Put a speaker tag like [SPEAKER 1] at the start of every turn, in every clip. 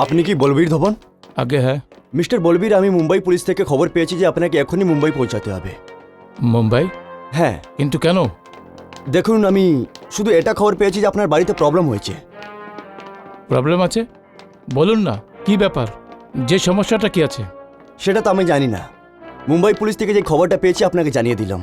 [SPEAKER 1] আপনি কি বলবীর ধবন?
[SPEAKER 2] আগে হ্যাঁ।
[SPEAKER 1] মিস্টার বলবীর, আমি মুম্বাই পুলিশ থেকে খবর পেয়েছি যে আপনাকে এখনই মুম্বাই পৌঁছাতে হবে।
[SPEAKER 2] মুম্বাই?
[SPEAKER 1] হ্যাঁ।
[SPEAKER 2] কিন্তু কেন?
[SPEAKER 1] দেখুন, আমি শুধু এটা খবর পেয়েছি যে আপনার বাড়িতে প্রবলেম হয়েছে।
[SPEAKER 2] প্রবলেম আছে? বলুন না, কি ব্যাপার? যে সমস্যাটা কি আছে?
[SPEAKER 1] সেটা তো আমি জানি না। মুম্বাই পুলিশ থেকে যে খবরটা পেয়েছি আপনাকে জানিয়ে দিলাম।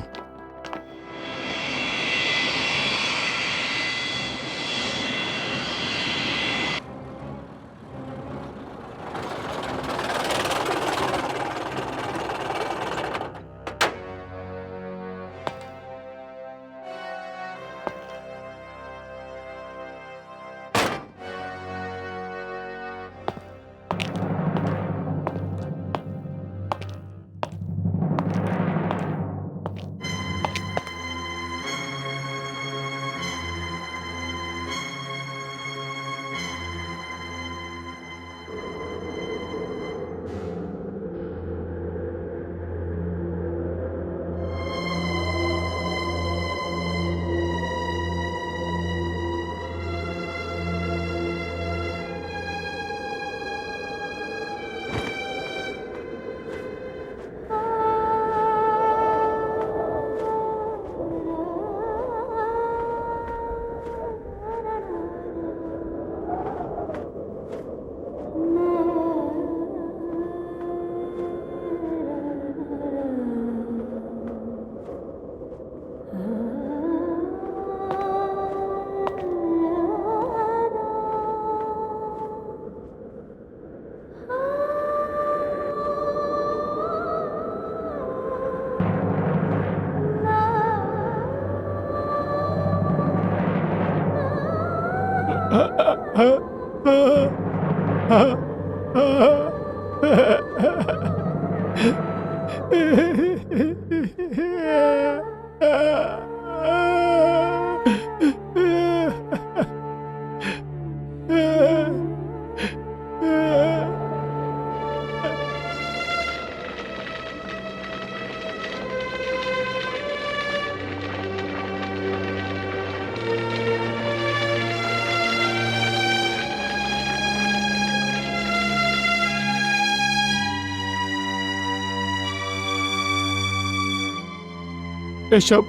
[SPEAKER 2] এসব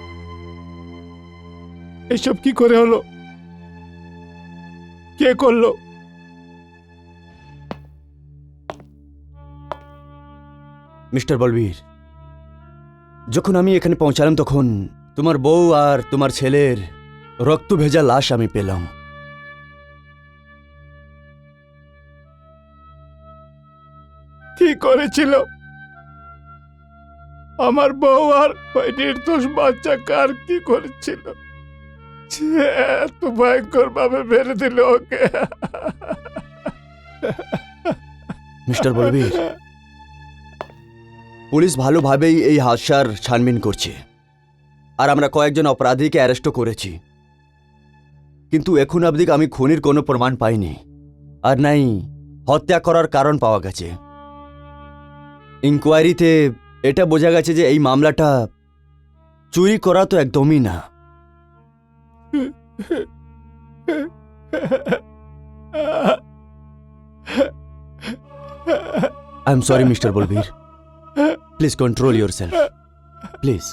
[SPEAKER 2] এসব কি করে হলো? কে করলো?
[SPEAKER 1] মিস্টার বলবীর, যখন আমি এখানে পৌঁছালাম তখন তোমার বউ আর তোমার ছেলের রক্ত ভেজা লাশ আমি পেলাম।
[SPEAKER 2] কি করেছিল? আমার বউ আর ওই নির্দোষ বাচ্চা কার কি করেছিল? এত ভয়ঙ্কর ভাবে মেরে দিল ওকে।
[SPEAKER 1] মিস্টার বলবীর, পুলিশ ভালোভাবেই এই হাদসার ছানবিন করছে আর আমরা কয়েকজন অপরাধীকে অ্যারেস্টও করেছি, কিন্তু এখন অবধি আমি খুনির কোনো প্রমাণ পাইনি। আর নাই হত্যা করার কারণ পাওয়া গেছে। ইনকোয়ারিতে এটা বোঝা গেছে যে এই মামলাটা চুরি করা তো একদমই না। I am sorry mister Balbir, please control your self, please.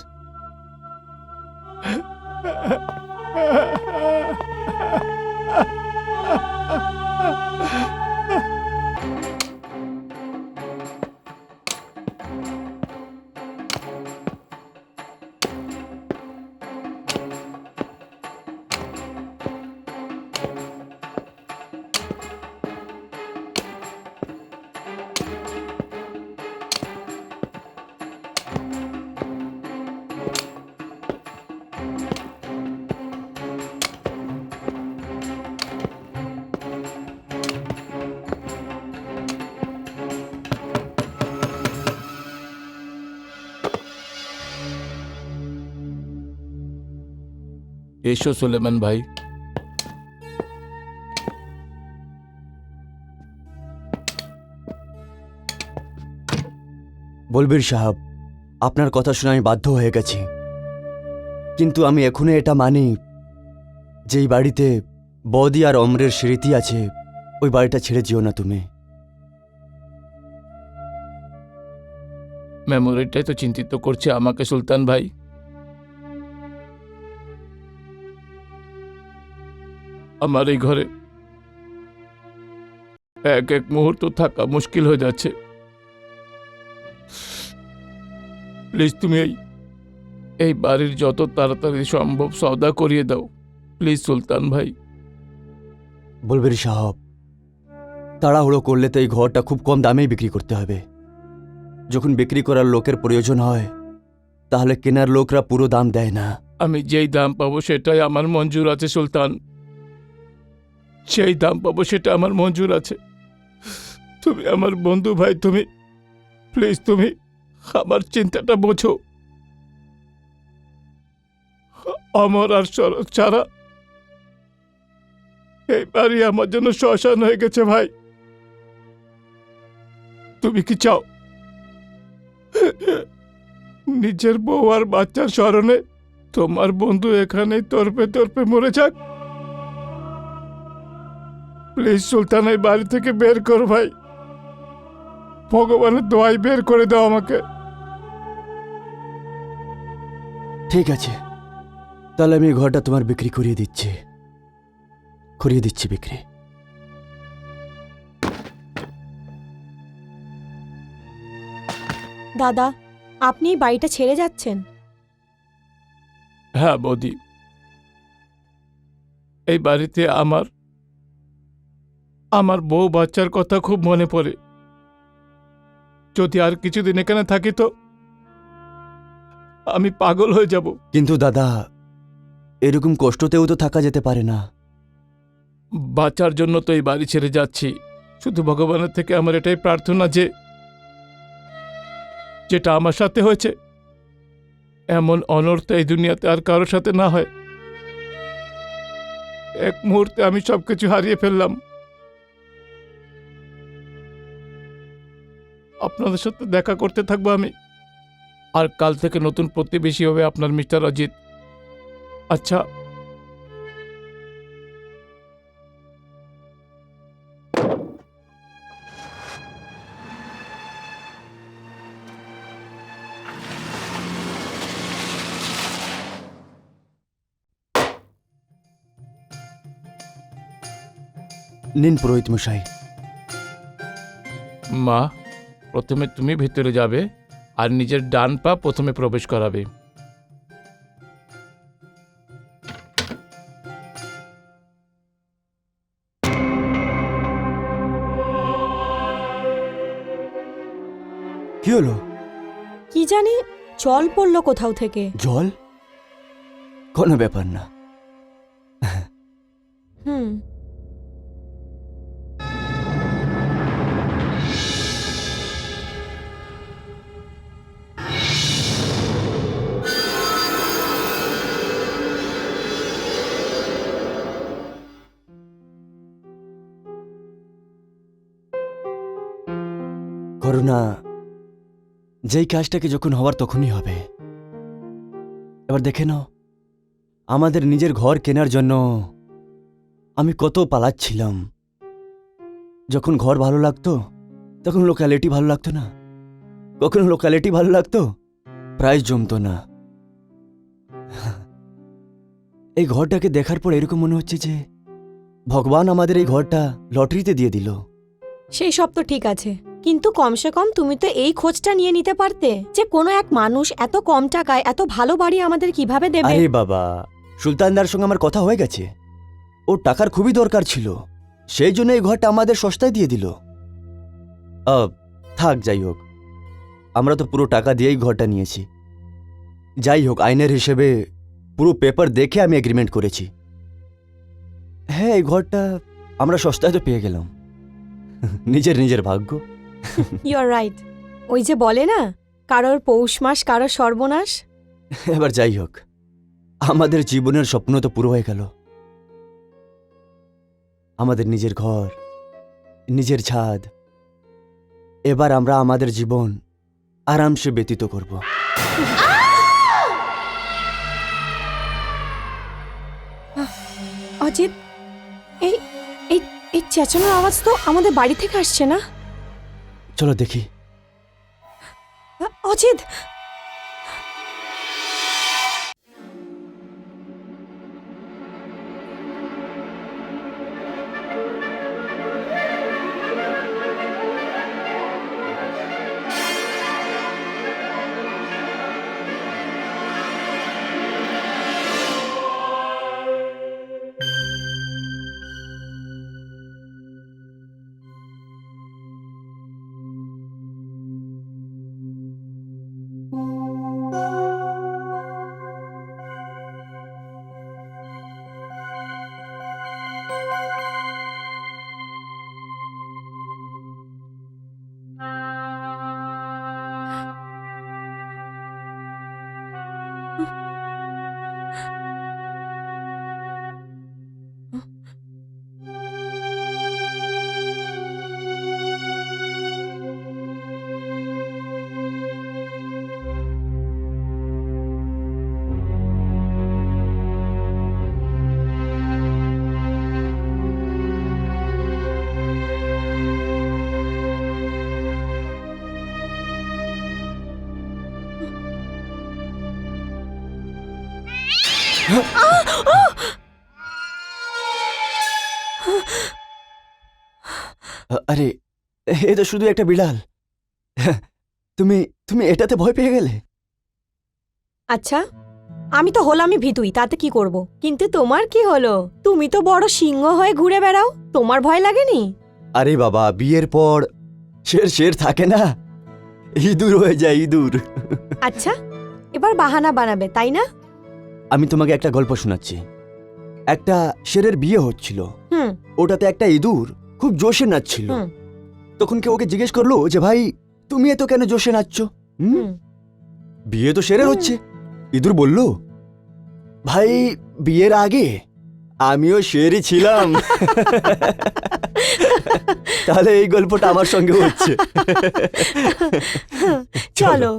[SPEAKER 2] এসো সুলেমান ভাই।
[SPEAKER 1] বলবীর সাহেব, আপনার কথা শুনে আমি বাধ্য হয়ে গেছি, কিন্তু আমি এখনো এটা মানি যে এই বাড়িতে বৌদি আর অমরের স্মৃতি আছে। ওই বাড়িটা ছেড়ে যেও না তুমি।
[SPEAKER 2] মেমোরিটাই তো চিন্তিত করছে আমাকে সুলতান ভাই। আমার এই ঘরে এক এক মুহূর্ত থাকা মুশকিল হয়ে যাচ্ছে। প্লিজ তুমি এই বাড়ির যত তাড়াতাড়ি সম্ভব সওদা করিয়ে দাও, প্লিজ সুলতান ভাই।
[SPEAKER 1] বলবীর সাহেব, তাড়াহুড়ো করলে তো এই ঘরটা খুব কম দামেই বিক্রি করতে হবে। যখন বিক্রি করার লোকের প্রয়োজন হয় তাহলে কেনার লোকরা পুরো দাম দেয় না।
[SPEAKER 2] আমি যেই দাম পাবো সেটাই আমার মঞ্জুর আছে সুলতান, সেই দাম পাবো সেটা আমার মঞ্জুর আছে। তুমি আমার বন্ধু ভাই, তুমি প্লিজ তুমি আমার চিন্তাটা বোঝো। অমর আর শরৎ ছাড়া এই বাড়ি আমার জন্য শ্মশান হয়ে গেছে ভাই। তুমি কি চাও নিজের বউ আর বাচ্চার স্মরণে তোমার বন্ধু এখানেই তর্পে তর্পে মরে যাক? প্লিজ সুলতান, এই বাড়ি থেকে বের করো ভাই। ভগবানের দোয়াই বের করে দাও আমাকে।
[SPEAKER 1] ঠিক আছে, তাহলে আমি এই ঘরটা তোমার বিক্রি করিয়ে দিচ্ছি বিক্রি।
[SPEAKER 3] দাদা, আপনি এই বাড়িটা ছেড়ে যাচ্ছেন?
[SPEAKER 2] হ্যাঁ বৌদি, এই বাড়িতে আমার বউ বাচ্চার কথা খুব মনে পড়ে। যদি আর কিছুদিন এখানে থাকি তো আমি পাগল হয়ে যাব।
[SPEAKER 1] কিন্তু দাদা, এরকম কষ্টতেও তো থাকা যেতে পারে না।
[SPEAKER 2] বাচ্চার জন্য তো এই বাড়ি ছেড়ে যাচ্ছি। শুধু ভগবানের থেকে আমার এটাই প্রার্থনা যে যেটা আমার সাথে হয়েছে এমন অনর্থ এই দুনিয়াতে আর কারোর সাথে না হয়। এক মুহূর্তে আমি সবকিছু হারিয়ে ফেললাম। আপনাদের সাথে দেখা করতে থাকবো আমি। আর কাল থেকে নতুন প্রতিবেশী হবে আপনার মিস্টার অজিত। আচ্ছা,
[SPEAKER 1] নিন পুরোহিত মশাই।
[SPEAKER 2] মা, প্রথমে তুমি ভেতরে যাবে আর নিজের ডান পা প্রথমে প্রবেশ করাবে।
[SPEAKER 1] কি হলো?
[SPEAKER 3] কি জানি জল পড়লো কোথাও থেকে।
[SPEAKER 1] জল? কোনো ব্যাপার না।
[SPEAKER 3] হুম।
[SPEAKER 1] করোনা যেই কাজটাকে যখন হওয়ার তখনই হবে। এবার দেখে নাও, আমাদের নিজের ঘর কেনার জন্য আমি কত পালাচ্ছিলাম। যখন ঘর ভালো লাগতো তখন লোকালিটি ভালো লাগতো না, কখনো লোকালিটি ভালো লাগতো, প্রাইস জমতো না। এই ঘরটাকে দেখার পর এরকম মনে হচ্ছে যে ভগবান আমাদের এই ঘরটা লটারিতে দিয়ে দিল।
[SPEAKER 3] সেই সব তো ঠিক আছে, কিন্তু কমসে কম তুমি তো এই খোঁজটা নিয়ে নিতে পারতে যে কোনো এক মানুষ এত কম টাকায় এত ভালো বাড়ি আমাদের কিভাবে দেবে।
[SPEAKER 1] আরে বাবা, সুলতানদার সঙ্গে আমার কথা হয়ে গেছে, ওর টাকার খুবই দরকার ছিল, সেই জন্য এই ঘরটা আমাদের সস্তায় দিয়ে দিল। থাক, যাই হোক, আমরা তো পুরো টাকা দিয়েই ঘরটা নিয়েছি। যাই হোক, আইনের হিসেবে পুরো পেপার দেখে আমি এগ্রিমেন্ট করেছি। হ্যাঁ, এই ঘরটা আমরা সস্তায় তো পেয়ে গেলাম। নিজের নিজের ভাগ্য।
[SPEAKER 3] You are right. ওই যে বলে না, কারোর পৌষ মাস কারোর সর্বনাশ।
[SPEAKER 1] এবার যাই হোক, আমাদের জীবনের স্বপ্ন তো পুরো হয়ে গেল। আমাদের নিজের ঘর, নিজের ছাদ। এবার আমরা আমাদের জীবন আরামসে ব্যতীত করব।
[SPEAKER 3] অজিত, এই এই এই চেঁচানোর আওয়াজ তো আমাদের বাড়ি থেকে আসছে না?
[SPEAKER 1] চলো দেখি।
[SPEAKER 3] অজিত,
[SPEAKER 1] আরে, এ তো শুধু একটা বিড়াল। তুমি তুমি এটাতে ভয় পেয়ে গেলে?
[SPEAKER 3] আচ্ছা, আমি তো হলামই ভীতুই, তাতে কি করব? কিন্তু তোমার কি হলো? তুমি তো বড় সিংহ হয়ে ঘুরে বেড়াও, তোমার ভয় লাগেনি?
[SPEAKER 1] আরে বাবা, বিয়ের পর শের শের থাকে না, ইঁদুর হয়ে যায় ইঁদুর।
[SPEAKER 3] আচ্ছা, এবার বাহানা বানাবে তাই না?
[SPEAKER 1] আমি তোমাকে একটা গল্প শোনাচ্ছি। একটা শেরের বিয়ে হচ্ছিল,
[SPEAKER 3] হুম
[SPEAKER 1] ওটাতে একটা ইঁদুর খুব জোশে নাচছিল।
[SPEAKER 3] হুম
[SPEAKER 1] তখন কেউ ওকে জিজ্ঞেস করলো যে ভাই, তুমি এত কেন জোশে নাচছো?
[SPEAKER 3] হুম।
[SPEAKER 1] বিয়ে তো শেরের হচ্ছে। ইঁদুর বলল, ভাই, বিয়ের আগে আমিও শেরই ছিলাম। তাহলে এই গল্পটা আমার সঙ্গে হচ্ছে।
[SPEAKER 3] চলো।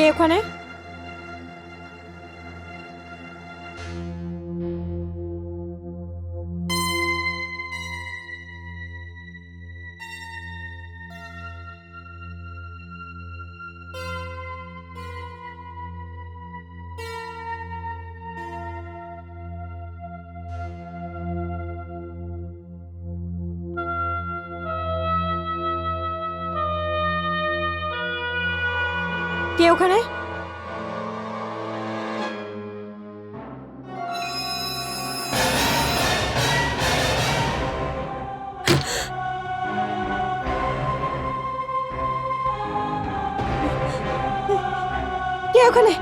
[SPEAKER 3] কে ওখানে? কে ওখানে? কে ওখানে?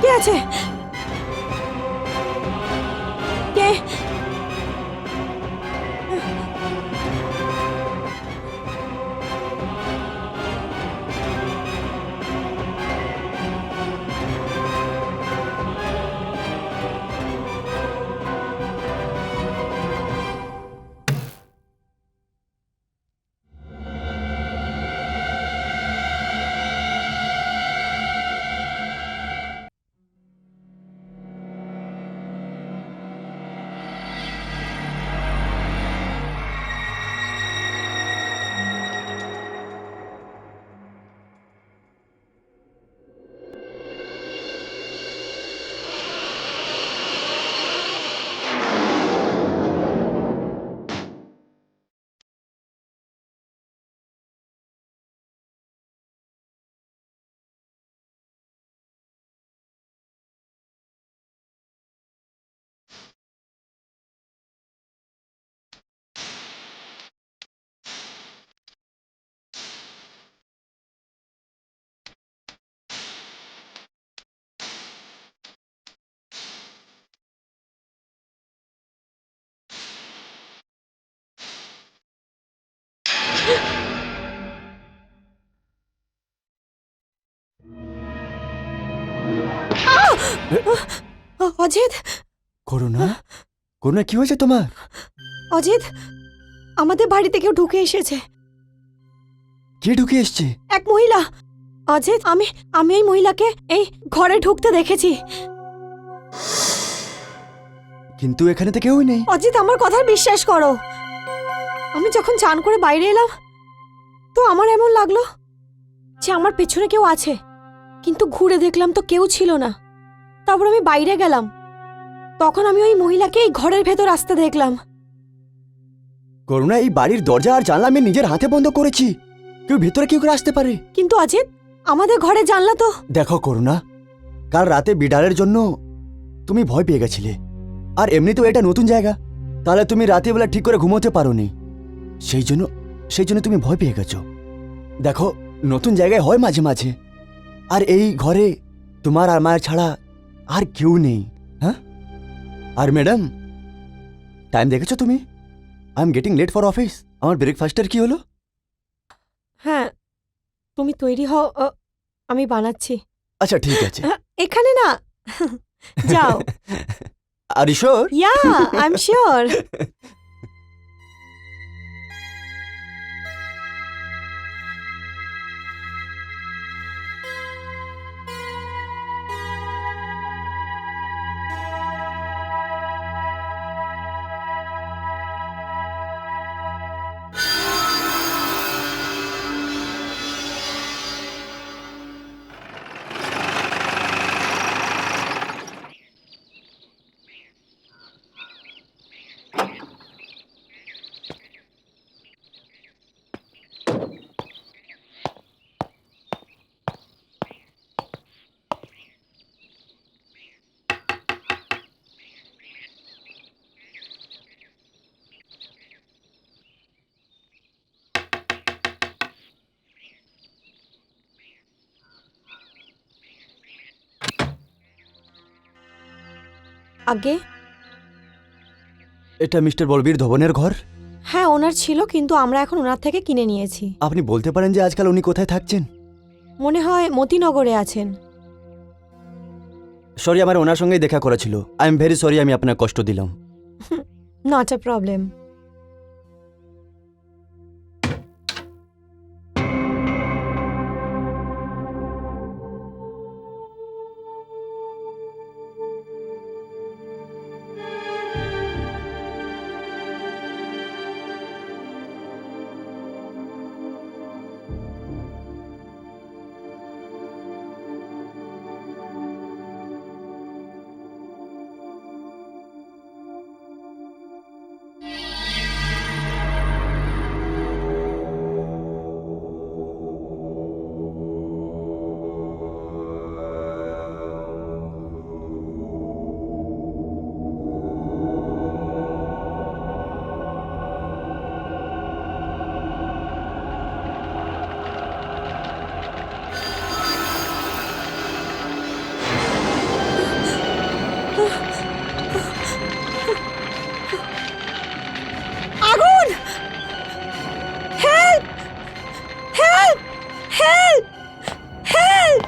[SPEAKER 3] কে আছে? কে? অজিত,
[SPEAKER 1] করুণা, করুণা কি হয়েছে তোমার?
[SPEAKER 3] অজিত, আমাদের বাড়িতে কেউ ঢুকে এসেছে।
[SPEAKER 1] কে ঢুকে এসছে?
[SPEAKER 3] এক মহিলা। অজিত, আমি আমি এই মহিলাকে এই ঘরে ঢুকতে দেখেছি।
[SPEAKER 1] কিন্তু এখানে তো কেউই নেই।
[SPEAKER 3] অজিত, আমার কথা বিশ্বাস করো। আমি যখন চান করে বাইরে এলাম তো আমার এমন লাগলো যে আমার পেছনে কেউ আছে, কিন্তু ঘুরে দেখলাম তো কেউ ছিল না। তারপর আমি বাইরে গেলাম, তখন আমি ওই মহিলাকে এই ঘরের ভেতর আসতে দেখলাম।
[SPEAKER 1] করুণা, এই বাড়ির দরজা আর জানলা আমি নিজের হাতে বন্ধ করেছি। কেউ ভেতরে কি করে আসতে পারে?
[SPEAKER 3] কিন্তু অজিত, আমাদের ঘরে জানলা তো।
[SPEAKER 1] দেখো করুণা, কাল রাতে বিড়ালের জন্য তুমি ভয় পেয়ে গেছিলে, আর এমনিতেও এটা নতুন জায়গা, তাহলে তুমি রাতে বেলা ঠিক করে ঘুমোতে পারোনি, সেই জন্য তুমি ভয় পেয়ে গেছো। দেখো, নতুন জায়গায় হয় মাঝে মাঝে, আর এই ঘরে তোমার আর মায়ের ছাড়া আর কেউ নেই। হ্যাঁ, আর ম্যাডাম, টাইম দেখেছো তুমি? I am getting late for office. আমার ব্রেকফাস্টের কি হলো?
[SPEAKER 3] হ্যাঁ, তুমি তৈরি হও, আমি বানাচ্ছি।
[SPEAKER 1] আচ্ছা ঠিক আছে।
[SPEAKER 3] এখানে না, যাও।
[SPEAKER 1] আর ঈশ্বর,
[SPEAKER 3] ইয়া, আই এম শিওর। আগে
[SPEAKER 1] এটা মিস্টার বলবীর ধবনের ঘর?
[SPEAKER 3] হ্যাঁ, ওনার ছিল, কিন্তু আমরা এখন ওনার থেকে কিনে নিয়েছি।
[SPEAKER 1] আপনি বলতে পারেন যে আজকাল উনি কোথায় থাকছেন?
[SPEAKER 3] মনে হয় মতিনগরে আছেন।
[SPEAKER 1] সরি, আমার ওনার সঙ্গেই দেখা করা ছিল। আই এম ভেরি সরি, আমি আপনার কষ্ট দিলাম।
[SPEAKER 3] Not a problem. আগুন! Help! Help! Help! Help!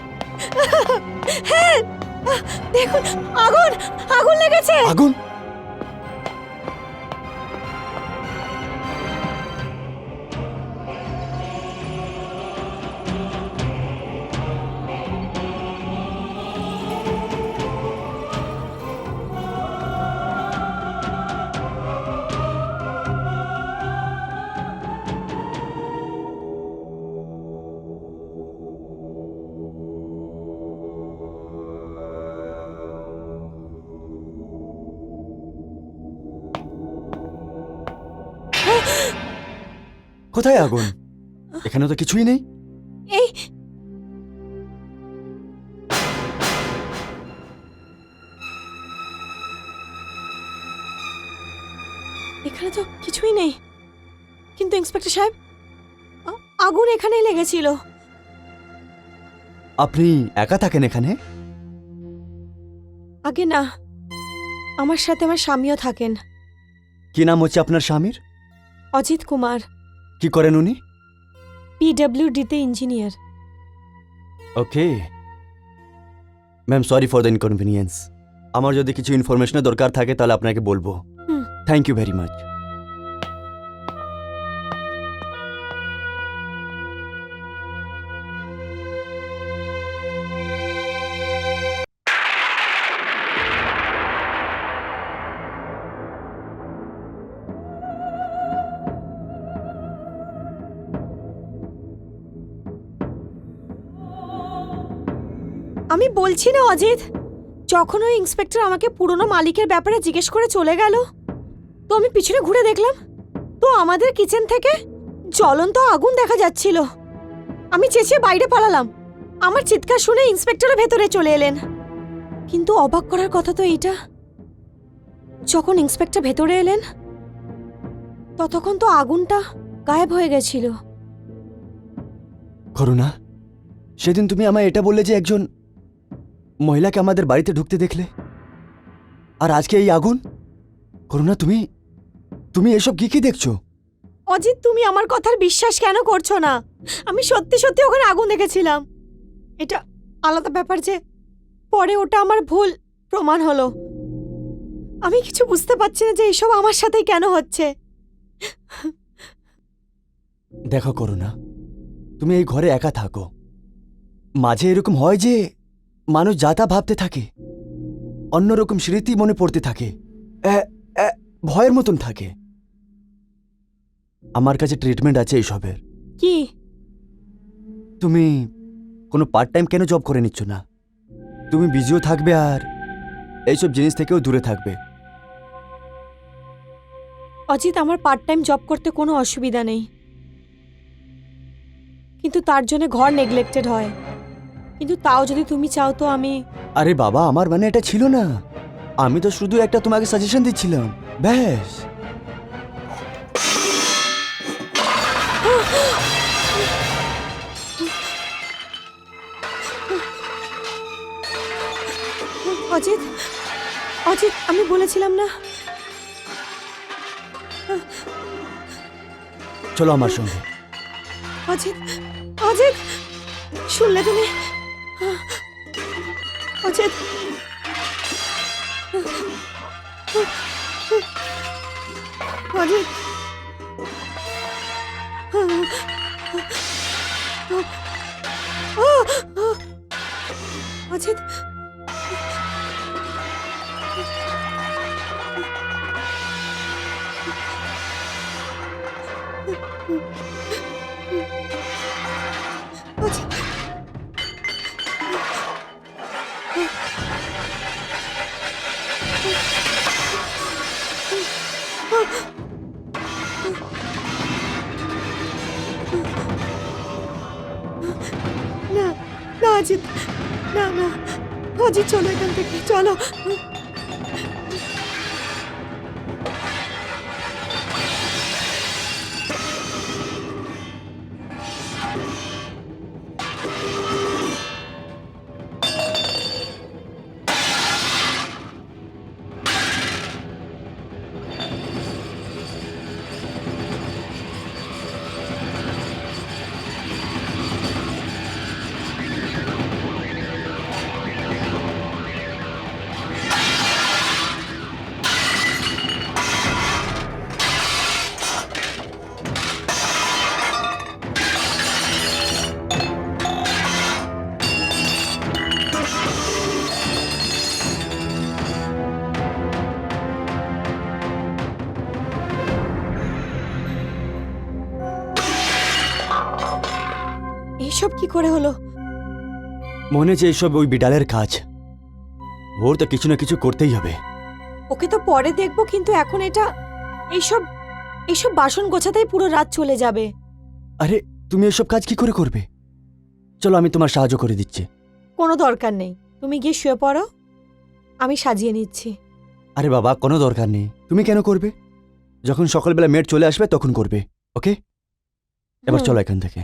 [SPEAKER 3] Help! দেখুন, আগুন! আগুন লেগেছে!
[SPEAKER 1] আগুন! কোথায় আগুন? এখানে তো কিছুই নেই।
[SPEAKER 3] এই এখানে তো কিছুই নেই, কিন্তু ইন্সপেক্টর সাহেব, আগুন এখানেই লেগেছিল।
[SPEAKER 1] আপনি একা থাকেন এখানে?
[SPEAKER 3] আগে না, আমার সাথে আমার স্বামীও থাকেন।
[SPEAKER 1] কি নাম হচ্ছে আপনার স্বামীর?
[SPEAKER 3] অজিত কুমার,
[SPEAKER 1] কি করেন উনি?
[SPEAKER 3] পিডব্লিউডিতে engineer.
[SPEAKER 1] Okay ma'am, sorry for the inconvenience. আমার যদি কিছু ইনফরমেশনের দরকার থাকে তাহলে আপনাকে বলবো।
[SPEAKER 3] হুম।
[SPEAKER 1] Thank you very much.
[SPEAKER 3] আমি বলছি না অজিত, যখন ওই ইন্সপেক্টর আমাকে পুরনো মালিকের ব্যাপারে জিজ্ঞেস করে চলে গেল, তো আমি পিছনে ঘুরে দেখলাম, তো আমাদের কিচেন থেকে জ্বলন্ত আগুন দেখা যাচ্ছিল। আমি চেঁচিয়ে বাইরে পালালাম। আমার চিৎকার শুনে ইন্সপেক্টরও ভেতরে চলে এলেন। কিন্তু অবাক করার কথা তো এইটা, যখন ইন্সপেক্টর ভেতরে এলেন ততক্ষণ তো আগুনটা গায়েব হয়ে গেছিল।
[SPEAKER 1] করুণা, সেদিন তুমি আমায় এটা বললে যে একজন মহিলাকে আমাদের বাড়িতে ঢুকতে দেখলে, আর আজকে এই আগুন। করুণা, তুমি তুমি এসব কি কি দেখছো?
[SPEAKER 3] অজিত, তুমি আমার কথার বিশ্বাস কেন করছো না? আমি সত্যি সত্যি ওখানে আগুন দেখেছিলাম। এটা আলাদা ব্যাপার যে পরে ওটা আমার ভুল প্রমাণ হলো। আমি কিছু বুঝতে পারছি না যে এইসব আমার সাথেই কেন হচ্ছে।
[SPEAKER 1] দেখো করুণা, তুমি এই ঘরে একা থাকো। মাঝে এরকম হয় যে মানুষ যা তা ভাবতে থাকে, অন্যরকম স্মৃতি মনে পড়তে থাকে, ভয়ের মতন থাকে। আমার কাছে ট্রিটমেন্ট আছে এইসবের।
[SPEAKER 3] কি?
[SPEAKER 1] তুমি কোনো পার্ট টাইম কেন জব করে নিচ্ছ না? তুমি বিজিও থাকবে আর এইসব জিনিস থেকেও দূরে থাকবে।
[SPEAKER 3] অজিত, আমার পার্ট টাইম জব করতে কোনো অসুবিধা নেই, কিন্তু তার জন্য ঘর নেগলেক্টেড হয়। কিন্তু তাও যদি তুমি চাও তো আমি।
[SPEAKER 1] আরে বাবা, আমার মানে এটা ছিল না। আমি তো শুধু একটা তোমাকে সাজেশন দিচ্ছিলাম, ব্যাস।
[SPEAKER 3] অজিত, অজিত, আমি বলেছিলাম না।
[SPEAKER 1] চলো আমার সঙ্গে।
[SPEAKER 3] অজিত, অজিত, শুনলে তুমি? অজিত, অজিত অজিত অজিত না না অজিত না না অজিত চলো এখান থেকে চলো এইসব কি করে হলো?
[SPEAKER 1] মনে যে এইসব ওই বিড়ালের কাজ। ওর তো কিছু না কিছু করতেই হবে।
[SPEAKER 3] ওকে তো পরে দেখবো, কিন্তু এখন এটা এইসব এইসব বাসন গোছাতেই পুরো রাত চলে যাবে।
[SPEAKER 1] আরে তুমি এসব কাজ কি করে করবে? চলো আমি তোমার সাহায্য করে দিচ্ছি।
[SPEAKER 3] কোনো দরকার নেই, তুমি গিয়ে শুয়ে পড়ো, আমি সাজিয়ে নিচ্ছি।
[SPEAKER 1] আরে বাবা, কোনো দরকার নেই। তুমি কেন করবে? যখন সকালবেলা মেড চলে আসবে তখন করবে, ওকে? এবার
[SPEAKER 3] হুম।
[SPEAKER 1] চলো এখান থেকে।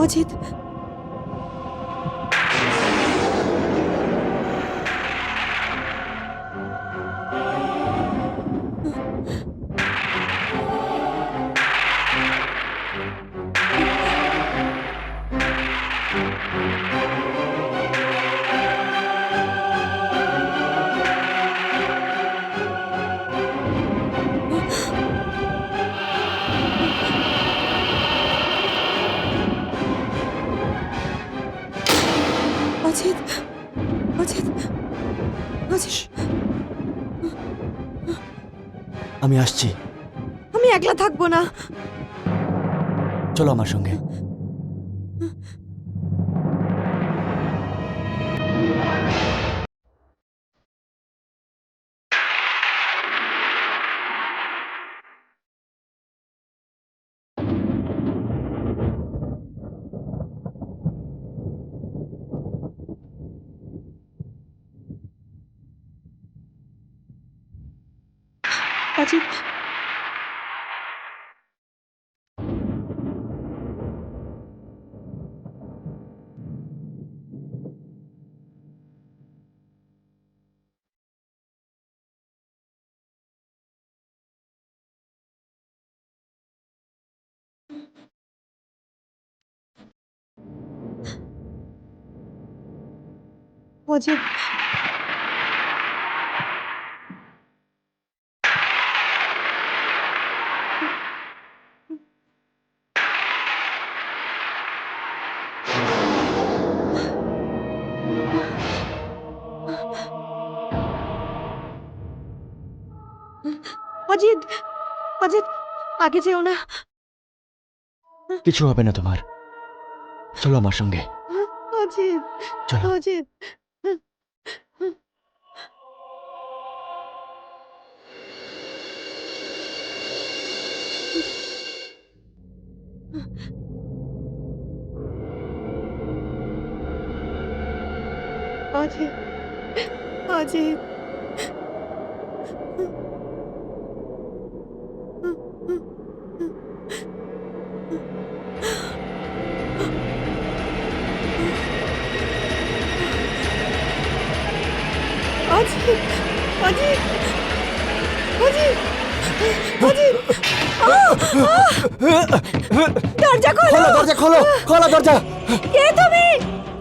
[SPEAKER 3] অজিত অজিত অজিত অজিত
[SPEAKER 1] আমি আসছি,
[SPEAKER 3] আমি একলা থাকবো না।
[SPEAKER 1] চলো আমার সঙ্গে।
[SPEAKER 3] অজিত অজিত অজিত অজিত আগে যেও না।
[SPEAKER 1] কিছু হবে না তোমার, চলো আমার সঙ্গে।
[SPEAKER 3] অজিত
[SPEAKER 1] চলো।
[SPEAKER 3] অজিত অজিত, অজিত, অজিত, অজিত, অজিত, অজিত, দরজা খোলো!
[SPEAKER 1] খোলো দরজা, খোলো, খোলো দরজা।
[SPEAKER 3] কে তুমি?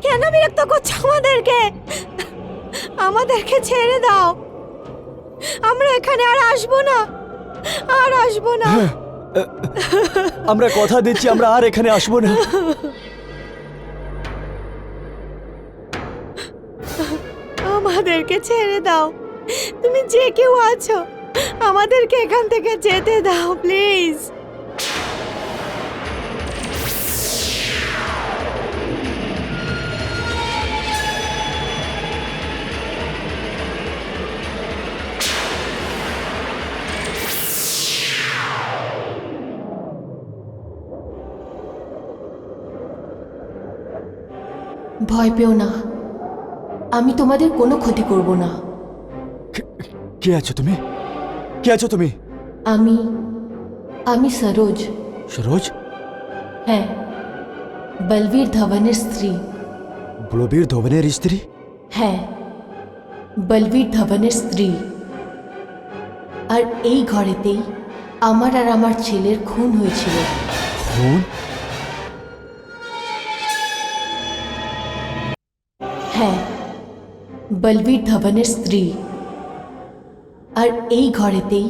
[SPEAKER 3] কেন বিরক্ত করছো আমাদেরকে? আমাদেরকে ছেড়ে দাও। আমরা এখানে আর আসবো না, আর আসবো না।
[SPEAKER 1] আমরা কথা দিচ্ছি আমরা আর এখানে আসবো না।
[SPEAKER 3] আমাদেরকে ছেড়ে দাও। তুমি যে কেউ আছো, আমাদেরকে এখান থেকে যেতে দাও প্লিজ।
[SPEAKER 4] ভয় পেও না, আমি তোমাদের কোনো ক্ষতি করব না।
[SPEAKER 1] কে আছো তুমি? কে আছো তুমি?
[SPEAKER 4] আমি আমি সরোজ।
[SPEAKER 1] সরোজ?
[SPEAKER 4] হ্যাঁ, বলবীর ধবনের স্ত্রী।
[SPEAKER 1] বলবীর ধবনের স্ত্রী?
[SPEAKER 4] হ্যাঁ, বলবীর ধবনের স্ত্রী। আর এই ঘরেতেই আমার আর আমার ছেলের খুন হয়েছিল।
[SPEAKER 1] খুন?
[SPEAKER 4] হ্যাঁ, বলবীর ধবনের স্ত্রী। আর এই ঘরেতেই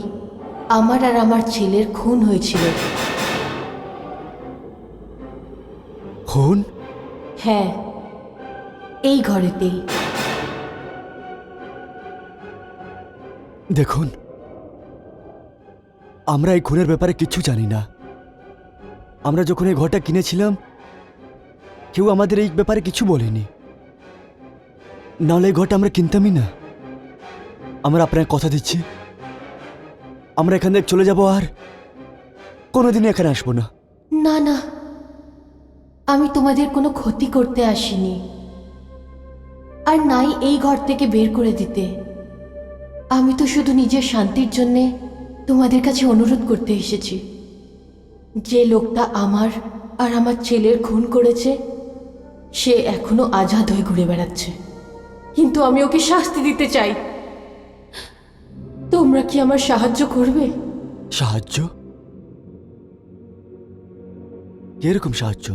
[SPEAKER 4] আমার আর আমার ছেলের খুন হয়েছিল।
[SPEAKER 1] খুন?
[SPEAKER 4] হ্যাঁ, এই ঘরেতেই।
[SPEAKER 1] দেখুন, আমরা এই খুনের ব্যাপারে কিচ্ছু জানি না। আমরা যখন এই ঘরটা কিনেছিলাম কেউ আমাদের এই ব্যাপারে কিছু বলেনি, নাহলে এই ঘরটা আমরা কিনতামই না। আমরা আপনাকে কথা দিচ্ছি আমরা এখান থেকে চলে যাব আর কোনোদিনই এখানে আসবো না।
[SPEAKER 4] না না, আমি তোমাদের কোনো ক্ষতি করতে আসিনি, আর নাই এই ঘর থেকে বের করে দিতে। আমি তো শুধু নিজের শান্তির জন্যে তোমাদের কাছে অনুরোধ করতে এসেছি। যে লোকটা আমার আর আমার ছেলের খুন করেছে সে এখনো আজাদ হয়ে ঘুরে বেড়াচ্ছে, কিন্তু আমি ওকে শাস্তি দিতে চাই। তোমরা কি আমার সাহায্য করবে?
[SPEAKER 1] সাহায্য? কিরকম সাহায্য?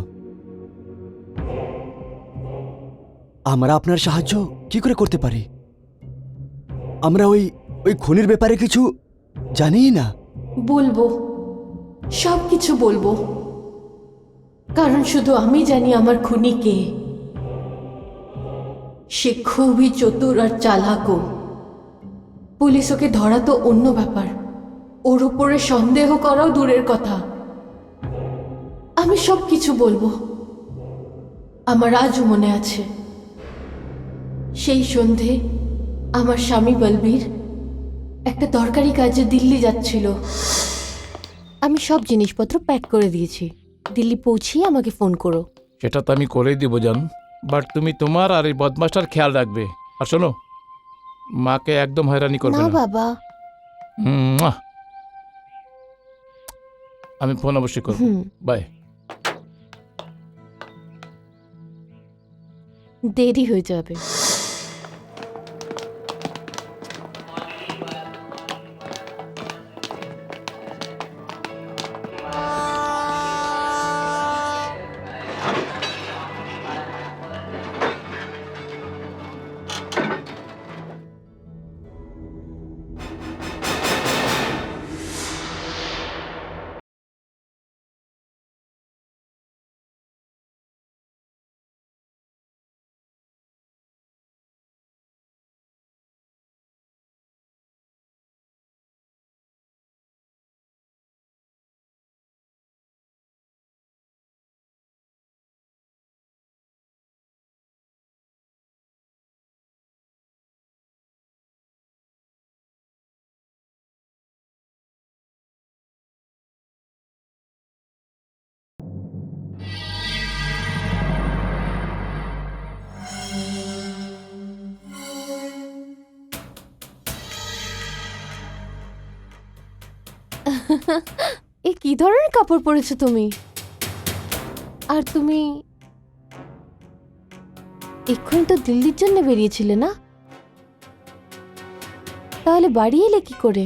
[SPEAKER 1] আমরা আপনার সাহায্য কি করে করতে পারি? আমরা ওই ওই খুনের ব্যাপারে কিছু জানিই না।
[SPEAKER 4] বলবো, সব কিছু বলবো, কারণ শুধু আমি জানি আমার খুনি কে। সে খুবই চতুর আর চালাকও। পুলিশ ওকে ধরা তো অন্য ব্যাপার, ওর উপরে সন্দেহ করাও দূরের কথা। আমি সব কিছু বলবো। আমার আজও মনে আছে, সেই সন্ধে আমার স্বামী বলবীর একটা দরকারি কাজে দিল্লি যাচ্ছিল। আমি সব জিনিসপত্র প্যাক করে দিয়েছি। দিল্লি পৌঁছিয়ে আমাকে ফোন করো।
[SPEAKER 2] সেটা তো আমি করেই দিব জান, বাট তুমি তোমার আর এই বদমাসটার খেয়াল রাখবে। আর শোনো, মাকে একদম হয়রানি করবে
[SPEAKER 4] না
[SPEAKER 2] না।
[SPEAKER 4] বাবা।
[SPEAKER 2] মুয়া। আমি ফোন অবশ্যই করব। বাই।
[SPEAKER 4] দেরি হয়ে যাবে। এ কি ধরনের কাপড় পরেছো তুমি? আর তুমি এক্ষুনি তো দিল্লির জন্য বেরিয়েছিলে না? তাহলে বাড়ি এলে কি করে?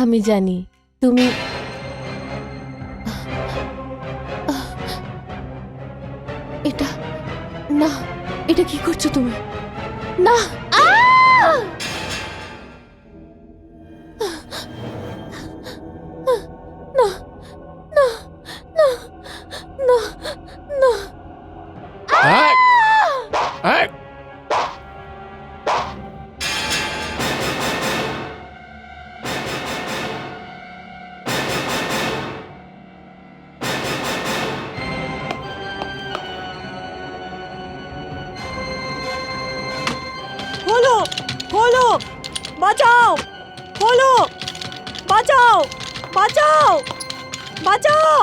[SPEAKER 4] আমি জানি তুমি এটা না, এটা কি করছো তুমি? না! না না না না না
[SPEAKER 2] এই! এই!
[SPEAKER 3] খোলো খোলো, বাঁচাও, খোলো, বাঁচাও, বাঁচাও, বাঁচাও।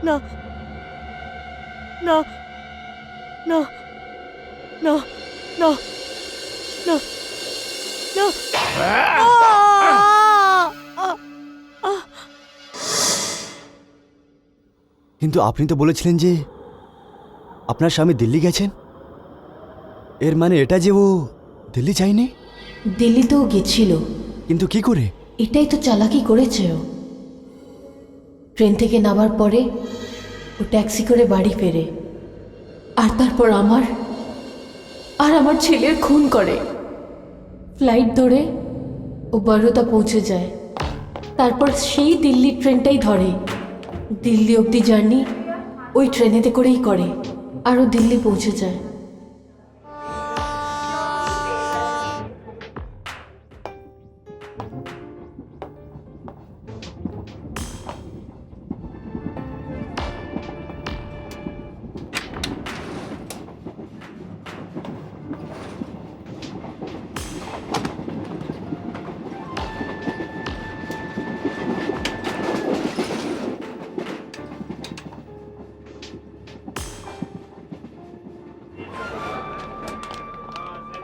[SPEAKER 3] না না না না না না না।
[SPEAKER 1] কিন্তু আপনি তো বলেছিলেন যে আপনার স্বামী দিল্লি গেছেন। এর মানে এটা যে ও দিল্লি যায়নি।
[SPEAKER 4] দিল্লিতেও গেছিল,
[SPEAKER 1] কিন্তু কি করে?
[SPEAKER 4] এটাই তো চালাকি করেছে ও। ট্রেন থেকে নামার পরে ও ট্যাক্সি করে বাড়ি ফেরে, আর তারপর আমার ছেলের খুন করে। ফ্লাইট ধরে ও বরোদা পৌঁছে যায়, তারপর সেই দিল্লির ট্রেনটাই ধরে। দিল্লি অবধি জার্নি ওই ট্রেনেতে করেই করে, আর ও দিল্লি পৌঁছে যায়।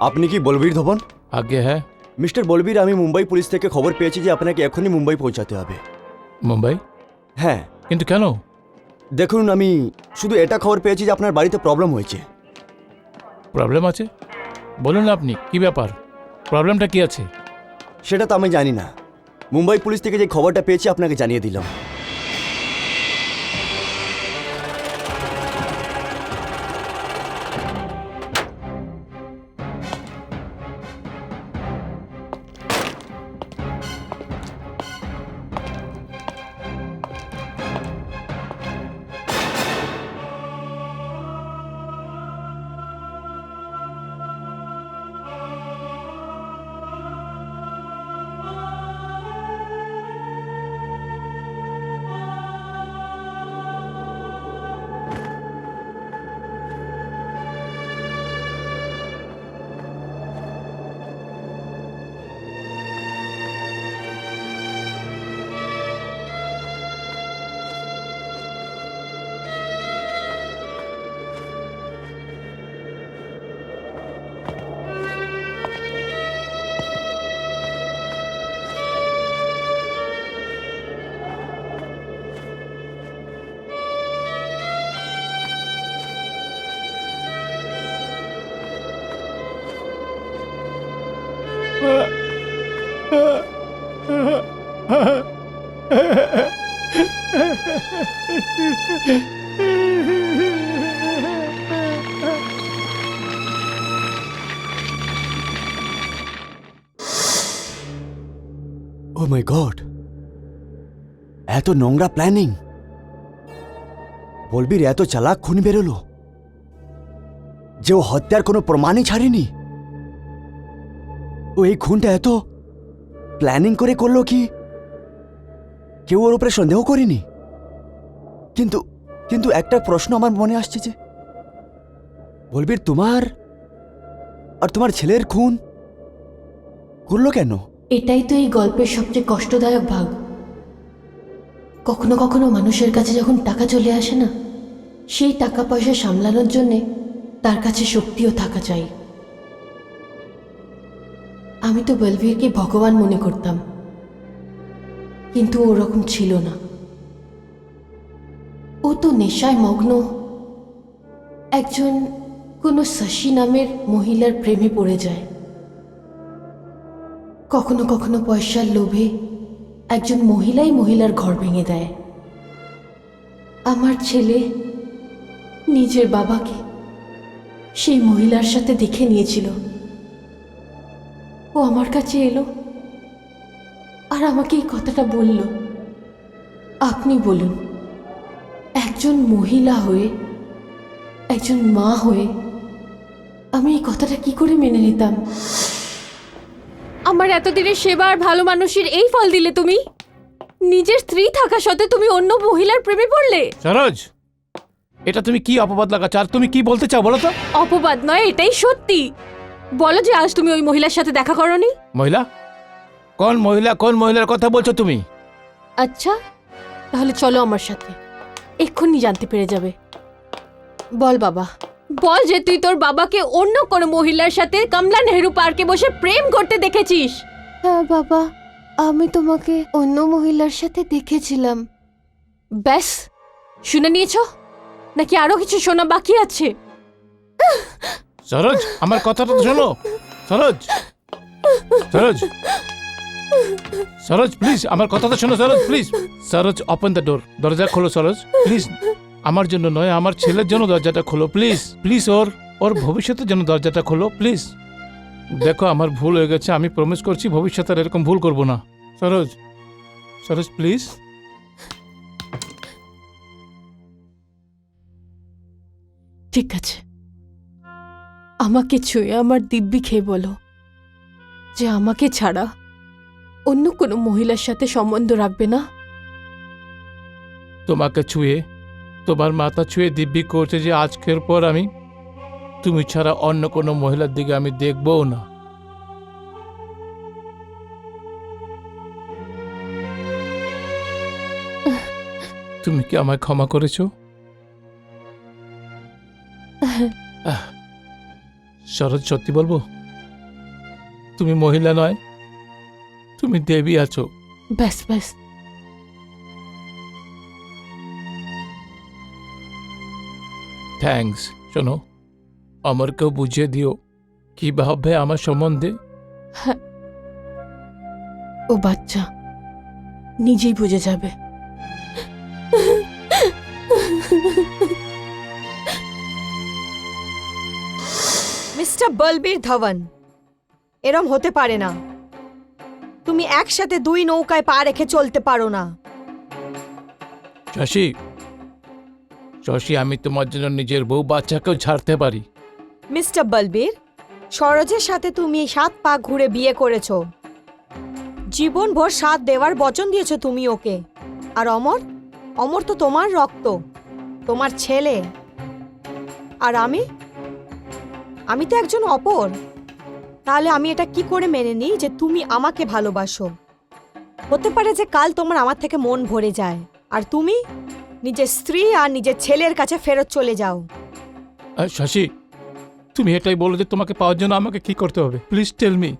[SPEAKER 1] আপনি কি বলবীর ধবন?
[SPEAKER 2] আগে হ্যাঁ।
[SPEAKER 1] মিস্টার বলবীর, আমি মুম্বাই পুলিশ থেকে খবর পেয়েছি যে আপনাকে এখনই মুম্বাই পৌঁছাতে হবে।
[SPEAKER 2] মুম্বাই?
[SPEAKER 1] হ্যাঁ,
[SPEAKER 2] কিন্তু কেন?
[SPEAKER 1] দেখুন, আমি শুধু এটা খবর পেয়েছি যে আপনার বাড়িতে প্রবলেম হয়েছে।
[SPEAKER 2] প্রবলেম আছে? বলুন আপনি, কি ব্যাপার? প্রবলেমটা কি আছে?
[SPEAKER 1] সেটা তো আমি জানি না। মুম্বাই পুলিশ থেকে যে খবরটা পেয়েছি আপনাকে জানিয়ে দিলাম। এত নোংরা প্ল্যানিং, বলবীর এত চালাক খুনি বেরোলো যে ও হত্যার কোনো প্রমাণই ছাড়েনি। ও এই খুনটা এত প্ল্যানিং করে করলো কি কেউ ওর উপরে সন্দেহ করেনি। কিন্তু কিন্তু একটা প্রশ্ন আমার মনে আসছে যে বলবীর তোমার আর তোমার ছেলের খুন করলো কেন?
[SPEAKER 4] এটাই তো এই গল্পের সবচেয়ে কষ্টদায়ক ভাগ। কখনো কখনো মানুষের কাছে যখন টাকা চলে আসে না, সেই টাকা পয়সা সামলানোর জন্যে তার কাছে শক্তিও থাকা চাই। আমি তো বলবীরকে ভগবান মনে করতাম, কিন্তু ওরকম ছিল না। ও তো নেশায় মগ্ন একজন কোনো শশী নামের মহিলার প্রেমে পড়ে যায়। কখনো কখনো পয়সার লোভে একজন মহিলাই মহিলার ঘর ভেঙে দেয়। আমার ছেলে নিজের বাবাকে সেই মহিলার সাথে দেখে নিয়েছিল। ও আমার কাছে এলো আর আমাকে এই কথাটা বলল। আপনি বলুন, একজন মহিলা হয়ে, একজন মা হয়ে আমি এই কথাটা কি করে মেনে নিতাম? আমার এতদিনের সেবা আর ভালো মানুষের এই ফল দিলে তুমি? নিজের স্ত্রী থাকা সত্ত্বেও তুমি অন্য মহিলার প্রেমে পড়লে।
[SPEAKER 2] সরোজ, এটা তুমি কি অপবাদ লাগাচ্ছ? আর তুমি কি বলতে চাও বলো তো?
[SPEAKER 4] অপবাদ নয়, এটাই সত্যি। বলো যে আজ তুমি ওই মহিলার সাথে দেখা করনি।
[SPEAKER 2] মহিলা? কোন মহিলা? কোন মহিলার কথা বলছো তুমি?
[SPEAKER 4] আচ্ছা, তাহলে চলো আমার সাথে, এক্ষুনি জানতে পেরে যাবে। বল বাবা, বল যে তুই তোর বাবাকে অন্য কোনো মহিলার সাথে কমলা নেহেরু পার্কে বসে প্রেম করতে দেখেছিস। হ্যাঁ বাবা, আমি তোমাকে অন্য মহিলার সাথে দেখেছিলাম। ব্যাস, শুনে নিয়েছো নাকি আরো কিছু শোনা বাকি আছে?
[SPEAKER 2] সরোজ, আমার কথাটা তো শোনো। সরোজ, সরোজ, সরোজ প্লিজ আমার কথাটা শোনো। Saroj please, Saroj open the door. দরজা খোলো সরোজ প্লিজ। আমার জন্য নয়, আমার ছেলের জন্য দরজাটা খোলো প্লিজ। প্লিজ ওর ভবিষ্যতের জন্য দরজাটা খোলো প্লিজ। দেখো আমার ভুল হয়ে গেছে, আমি প্রমিস করছি ভবিষ্যতে আর এরকম ভুল করব না। সরোজ, সরোজ প্লিজ।
[SPEAKER 4] ঠিক আছে, আমাকে ছুঁয়ে আমার দিব্যি খেয়ে বলো যে আমাকে ছাড়া অন্য কোনো মহিলার সাথে সম্বন্ধ রাখবে না।
[SPEAKER 2] তোমাকে ছুঁয়ে, তোমার মাথা ছুঁয়ে দিব্যি করছে যে আজকের পর আমি তুমি ছাড়া অন্য কোনো মহিলার দিকে আমি দেখবও না। তুমি কি আমায় ক্ষমা করেছো? শরৎ, সত্যি বলবো, তুমি মহিলা নয়, তুমি দেবী আছো।
[SPEAKER 4] ব্যাস ব্যাস,
[SPEAKER 2] থ্যাঙ্কস। শোনো, আমারকেও বুঝিয়ে দিও কি ভাববে আমার সম্বন্ধে।
[SPEAKER 4] ও বাচ্চা নিজেই বুঝে যাবে।
[SPEAKER 3] মিস্টার বলবীর ধওয়ান, এরম হতে পারে না। তুমি একসাথে দুই নৌকায় পা রেখে চলতে পারো না।
[SPEAKER 2] শশী, শশী, আমি তোমার জন্য নিজের বউ বাচ্চাকেও ছাড়তে পারি।
[SPEAKER 3] মিস্টার বলবীর, সরোজের সাথে তুমি 7 পা ঘুরে বিয়ে করেছো। জীবনভর সাথ দেওয়ার বচন দিয়েছো তুমি ওকে। আর অমর, অমর তো তোমার রক্ত, তোমার ছেলে। আর আমি তো একজন অপর। তাহলে আমি এটা কি করে মেনে নিই যে তুমি আমাকে ভালোবাসো? হতে পারে যে কাল তোমার আমার থেকে মন ভরে যায় আর তুমি নিজের স্ত্রী আর নিজের ছেলের কাছে ফেরত চলে যাও।
[SPEAKER 2] শশী, তুমি এটাই বলো যে তোমাকে পাওয়ার জন্য আমাকে কি করতে হবে? Please tell me.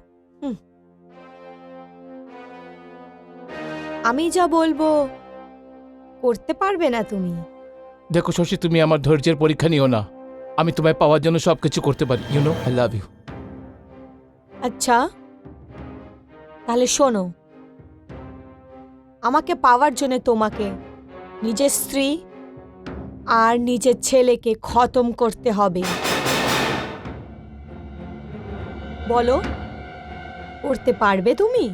[SPEAKER 3] আমি যা বলবো করতে পারবে না তুমি।
[SPEAKER 2] দেখো শশী, তুমি আমার ধৈর্যের পরীক্ষা নিও না। আমি তোমায় পাওয়ার জন্য সবকিছু করতে পারি। You know I love you.
[SPEAKER 3] আচ্ছা, তাহলে শোনো, আমাকে পাওয়ার জন্য তোমাকে নিজের স্ত্রী আর নিজের ছেলেকে খতম করতে হবে। বলো, করতে পারবে তুমি?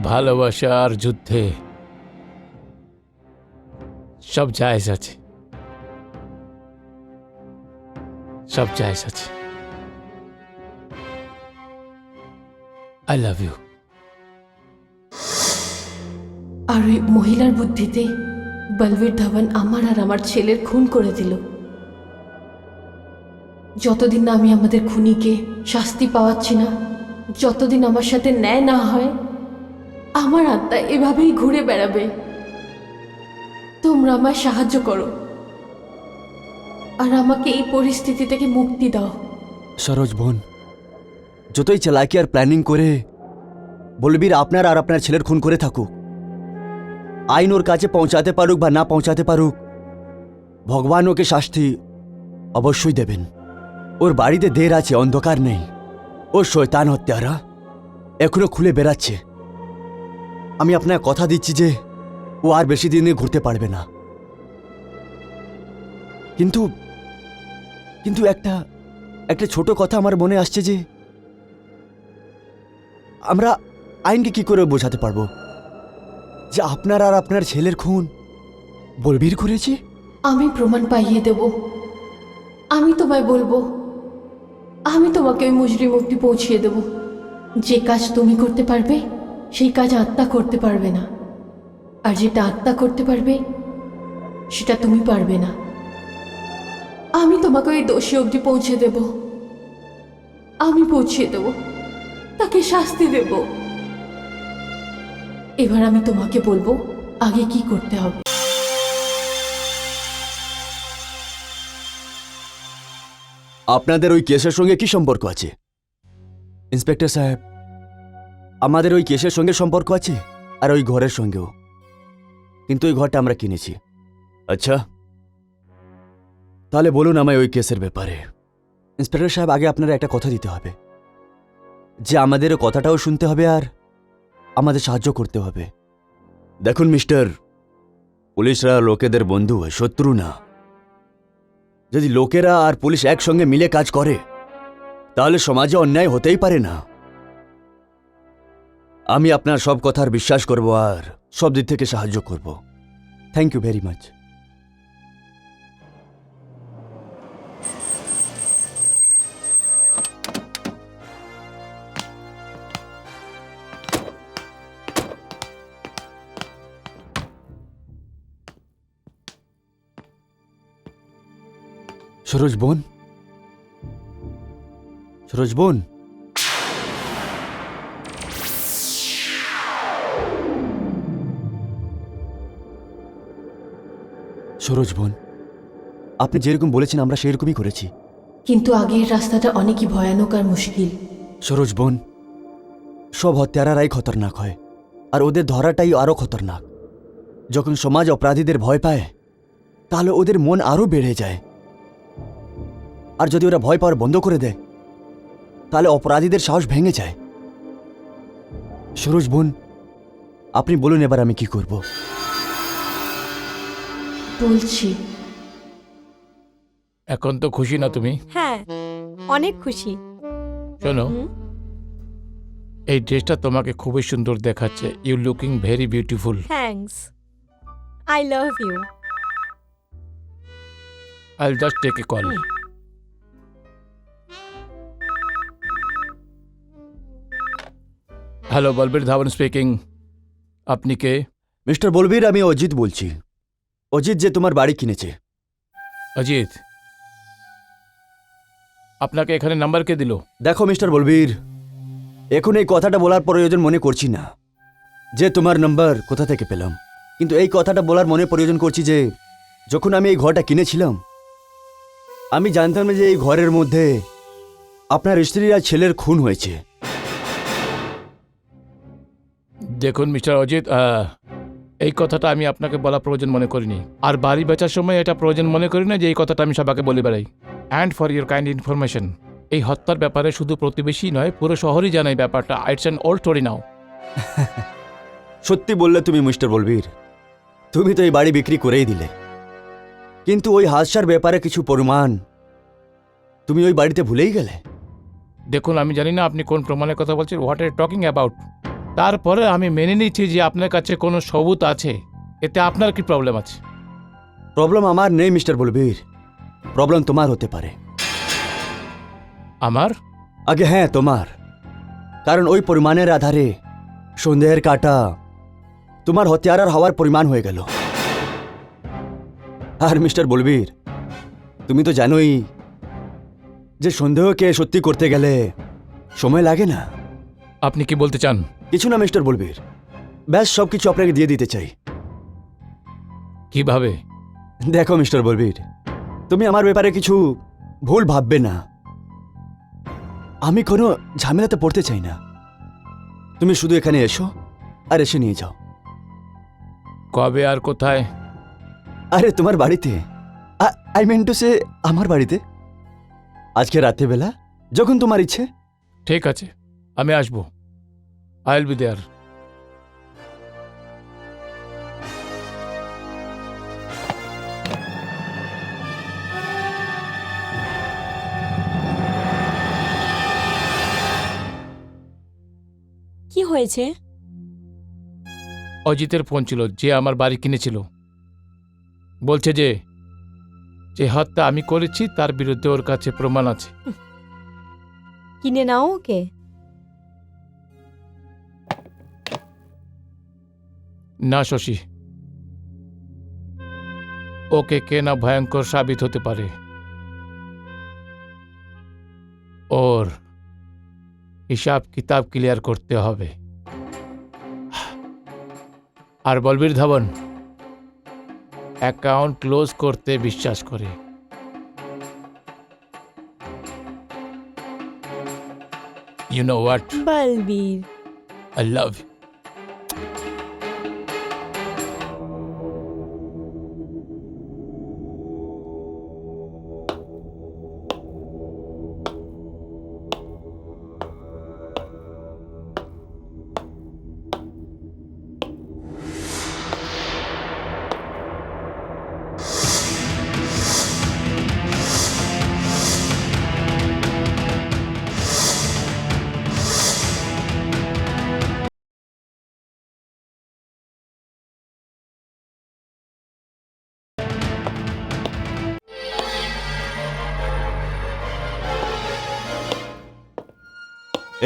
[SPEAKER 2] ভালোবাসা আর যুদ্ধে সব জায়েজ আছে, সব জায়েজ আছে। I love you.
[SPEAKER 4] আর ওই মহিলার বুদ্ধিতে বলবীর ধাওয়ান আমার আর আমার ছেলের খুন করে দিল। যতদিন না আমি আমাদের খুনিকে শাস্তি পাওয়াচ্ছি না, যতদিন আমার সাথে ন্যায় না হয়, আমার আত্মা এভাবেই ঘুরে বেড়াবে। তোমরা আমায় সাহায্য করো আর আমাকে এই পরিস্থিতি থেকে মুক্তি দাও।
[SPEAKER 1] সরোজ বোন, যতই চালাকি আর প্ল্যানিং করে বলবীর আপনার আর আপনার ছেলের খুন করে থাকুক, আইন ওর কাছে পৌঁছাতে পারুক বা না পৌঁছাতে পারুক, ভগবান ওকে শাস্তি অবশ্যই দেবেন। ওর বাড়িতে দের আছে, অন্ধকার নেই। ও শয়তান হত্যারা এখনো খুলে বেড়াচ্ছে। আমি আপনার কথা দিচ্ছি যে ও আর বেশি দিনে ঘুরতে পারবে না। কিন্তু কিন্তু একটা একটা ছোট কথা আমার মনে আসছে যে আমরা আইনকে কি করে বোঝাতে পারবো যে আপনার আর আপনার ছেলের খুন বলবীর করেছে?
[SPEAKER 4] আমি প্রমাণ পাইয়ে দেব। আমি তোমায় বলবো, আমি তোমাকে ওই মুজরিম অব্দি পৌঁছিয়ে দেব। যে কাজ তুমি করতে পারবে সেই কাজ আত্মা করতে পারবে না, আর যেটা আত্মা করতে পারবে সেটা তুমি পারবে না। আমি তোমাকে ওই দোষী অব্দি পৌঁছে দেব। আমি পৌঁছিয়ে দেব, তাকে শাস্তি দেব। এবার আমি তোমাকে বলবো আগে কি করতে হবে।
[SPEAKER 1] আপনাদের ওই কেসের সঙ্গে কি সম্পর্ক আছে ইন্সপেক্টর সাহেব? আমাদের ওই কেসের সঙ্গে সম্পর্ক আছে, আর ওই ঘরের সঙ্গেও। কিন্তু ওই ঘরটা আমরা কিনেছি। আচ্ছা, তাহলে বলুন আমায় ওই কেসের ব্যাপারে। ইন্সপেক্টর সাহেব, আগে আপনারা একটা কথা দিতে হবে যে আমাদের কথাটাও শুনতে হবে আর আমাদের সাহায্য করতে হবে। দেখুন মিস্টার, পুলিশরা লোকেদের বন্ধু হয়, শত্রু না। যদি লোকেরা আর পুলিশ একসঙ্গে মিলে কাজ করে তাহলে সমাজে অন্যায় হতেই পারে না। আমি আপনার সব কথার বিশ্বাস করব আর সব দিক থেকে সাহায্য করব। Thank you very much. Saroj বোন, সরোজ বোন, সরোজ বোন, আপনি যেরকম বলেছেন আমরা সেরকমই করেছি।
[SPEAKER 4] কিন্তু আগের রাস্তাটা অনেকই ভয়ানক আর মুশকিল।
[SPEAKER 1] সরোজ বোন, সব হত্যারারাই খতরনাক হয়, আর ওদের ধরাটাই আরও খতরনাক। যখন সমাজ অপরাধীদের ভয় পায় তাহলে ওদের মন আরও বেড়ে যায়, আর যদি ওরা ভয় পাওয়ার বন্ধ করে দেয় তাহলে অপরাধীদের সাহস ভেঙে যায়। সরোজ বোন, আপনি বলুন এবার আমি কি করব?
[SPEAKER 4] বলছি,
[SPEAKER 2] এখন তো খুশি না তুমি?
[SPEAKER 3] হ্যাঁ, অনেক খুশি।
[SPEAKER 2] শোনো,
[SPEAKER 3] হুম?
[SPEAKER 2] এই ড্রেসটা তোমাকে খুবই সুন্দর দেখাচ্ছে। You looking very beautiful.
[SPEAKER 3] Thanks, I love you.
[SPEAKER 2] I'll just take a call. Hello, Balbir Dhawan speaking. আপনি কে?
[SPEAKER 1] মিস্টার বলবীর, আমি অজিত বলছি। অজিত যে তোমার বাড়ি কিনেছে।
[SPEAKER 2] অজিত, আপনাকে এখানে নাম্বার কে দিল?
[SPEAKER 1] দেখো মিস্টার বলবীর, এখন এই কথাটা বলার প্রয়োজন মনে করছি না যে তোমার নাম্বার কোথা থেকে পেলাম। কিন্তু এই কথাটা বলার মনে প্রয়োজন করছি যে যখন আমি এই ঘরটা কিনেছিলাম আমি জানতাম না যে এই ঘরের মধ্যে আপনার স্ত্রী আর ছেলের খুন হয়েছে।
[SPEAKER 2] দেখুন মিস্টার অজিত, এই কথাটা আমি আপনাকে বলা প্রয়োজন মনে করিনি, আর বাড়ি বেচার সময় এটা প্রয়োজন মনে করি না যে এই কথাটা আমি সবাইকে বলে বেড়াই। And for your kind information, এই হত্যার ব্যাপারে শুধু প্রতিবেশী নয়, পুরো শহরই জানে এই ব্যাপারটা। ইটস অ্যান ওল্ড স্টোরি নাও।
[SPEAKER 1] সত্যি বললে তুমি মিস্টার বলবীর, তুমি তো এই বাড়ি বিক্রি করেই দিলে, কিন্তু ওই হাদসার ব্যাপারে কিছু প্রমাণ তুমি ওই বাড়িতে ভুলেই গেলে।
[SPEAKER 2] দেখুন, আমি জানি না আপনি কোন প্রমাণের কথা বলছেন, হোয়াট আর টকিং অ্যাবাউট। তারপরে আমি মেনে নিচ্ছি যে আপনার কাছে কোনো সবুত আছে, এতে আপনার কি প্রবলেম আছে?
[SPEAKER 1] প্রবলেম আমার নেই মিস্টার বলবীর, প্রবলেম তোমার হতে পারে।
[SPEAKER 2] আমার?
[SPEAKER 1] আগে হ্যাঁ তোমার, কারণ ওই পরিমাণের আধারে সন্দেহের কাটা তোমার হত্যার হওয়ার পরিমাণ হয়ে গেল। আর মিস্টার বলবীর, তুমি তো জানোই যে সন্দেহকে সত্যি করতে গেলে সময় লাগে না।
[SPEAKER 2] আপনি কি বলতে চান?
[SPEAKER 1] কিছু না মিস্টার বলবীর, ব্যাস সবকিছু আপনাকে দিয়ে দিতে চাই।
[SPEAKER 2] কিভাবে?
[SPEAKER 1] দেখো মিস্টার বলবীর, তুমি আমার ব্যাপারে কিছু ভুল ভাববে না। আমি কোনো ঝামেলাতে পড়তে চাই না। তুমি শুধু এখানে এসো আর এসে নিয়ে যাও।
[SPEAKER 2] কবে আর কোথায়?
[SPEAKER 1] আরে তোমার বাড়িতে, আই মিন টু সে আমার বাড়িতে, আজকে রাত্রেবেলা যখন তোমার ইচ্ছে।
[SPEAKER 2] ঠিক আছে, আমি আসবো। I will be there.
[SPEAKER 3] কি হয়েছে?
[SPEAKER 2] অজিতের ফোন ছিল, যে আমার বাড়ি কিনেছিল। বলছে যে যে হত্যা আমি করেছি তার বিরুদ্ধে ওর কাছে প্রমাণ আছে।
[SPEAKER 3] কিনে নাও ওকে।
[SPEAKER 2] না শশী, ওকে কেনা ভয়ঙ্কর সাবিত হতে পারে। ওর হিসাব কিতাব ক্লিয়ার করতে হবে। আর বলবীর ধাবন অ্যাকাউন্ট ক্লোজ করতে বিশ্বাস করে। You know what,
[SPEAKER 3] Balbir,
[SPEAKER 2] I love you.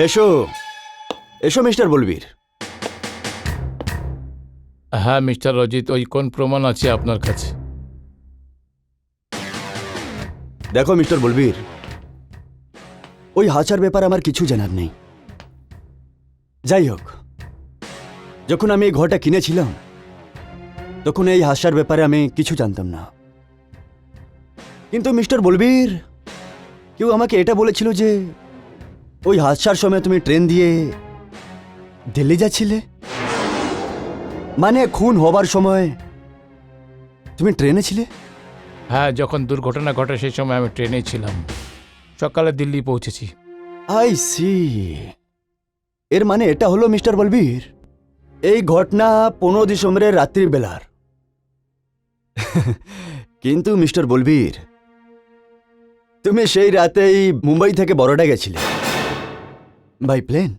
[SPEAKER 1] এসো এসো মিস্টার বলবীর।
[SPEAKER 2] হ্যাঁ মিস্টার অজিত, ওই কোন প্রমাণ আছে আপনার কাছে?
[SPEAKER 1] দেখো মিস্টার বলবীর, ওই হাচার ব্যাপার আমার কিছু জানার নেই। যাই হোক, যখন আমি এই ঘরটা কিনেছিলাম তখন এই হাসার ব্যাপারে আমি কিছু জানতাম না। কিন্তু মিস্টার বলবীর, কেউ আমাকে এটা বলেছিল যে ওই হাসার সময় তুমি ট্রেন দিয়ে দিল্লি যাচ্ছিলে। মানে খুন হবার সময় তুমি ট্রেনে ছিলে?
[SPEAKER 2] হ্যাঁ, যখন দুর্ঘটনা ঘটে সেই সময় আমি ট্রেনে ছিলাম। সকালে দিল্লি পৌঁছেছি।
[SPEAKER 1] I see. এর মানে এটা হলো মিস্টার বলবীর, এই ঘটনা 15 ডিসেম্বরের রাত্রির বেলার। কিন্তু মিস্টার বলবীর, তুমি সেই রাতেই মুম্বাই থেকে বরোডা গেছিলে বাই প্লেন।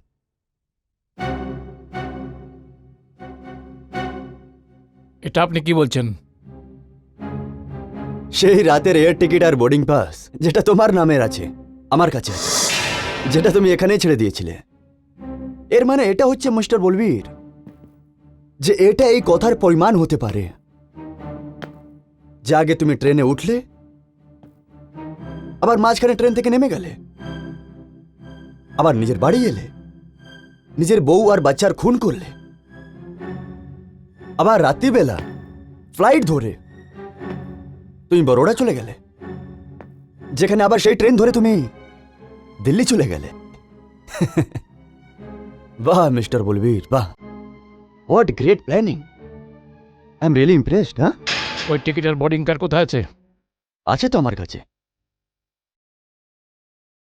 [SPEAKER 2] এটা আপনি কি বলছেন?
[SPEAKER 1] সেই রাতের এয়ার টিকিট আর বোর্ডিং পাস যেটা তোমার নামের আছে আমার কাছে আছে, যেটা তুমি এখানেই ছেড়ে দিয়েছিলে। এর মানে এটা হচ্ছে মিস্টার বলবীর যে এটা এই কথার পরিমাণ হতে পারে যে আগে তুমি ট্রেনে উঠলে, আবার মাঝখানে ট্রেন থেকে নেমে গেলে, আবার নিজের বাড়ি এলে, নিজের বউ আর বাচ্চার খুন করলে, আবার রাত্রিবেলা ফ্লাইট ধরে তুমি বরোডা চলে গেলে, যেখানে আবার সেই ট্রেন ধরে তুমি দিল্লি চলে গেলে। বাহ মিস্টার বলবীর, বাহ, what great planning. I am really impressed. হ্যাঁ,
[SPEAKER 2] ওই টিকিট আর বোর্ডিং কার্ড কোথায় আছে?
[SPEAKER 1] আছে তো আমার কাছে।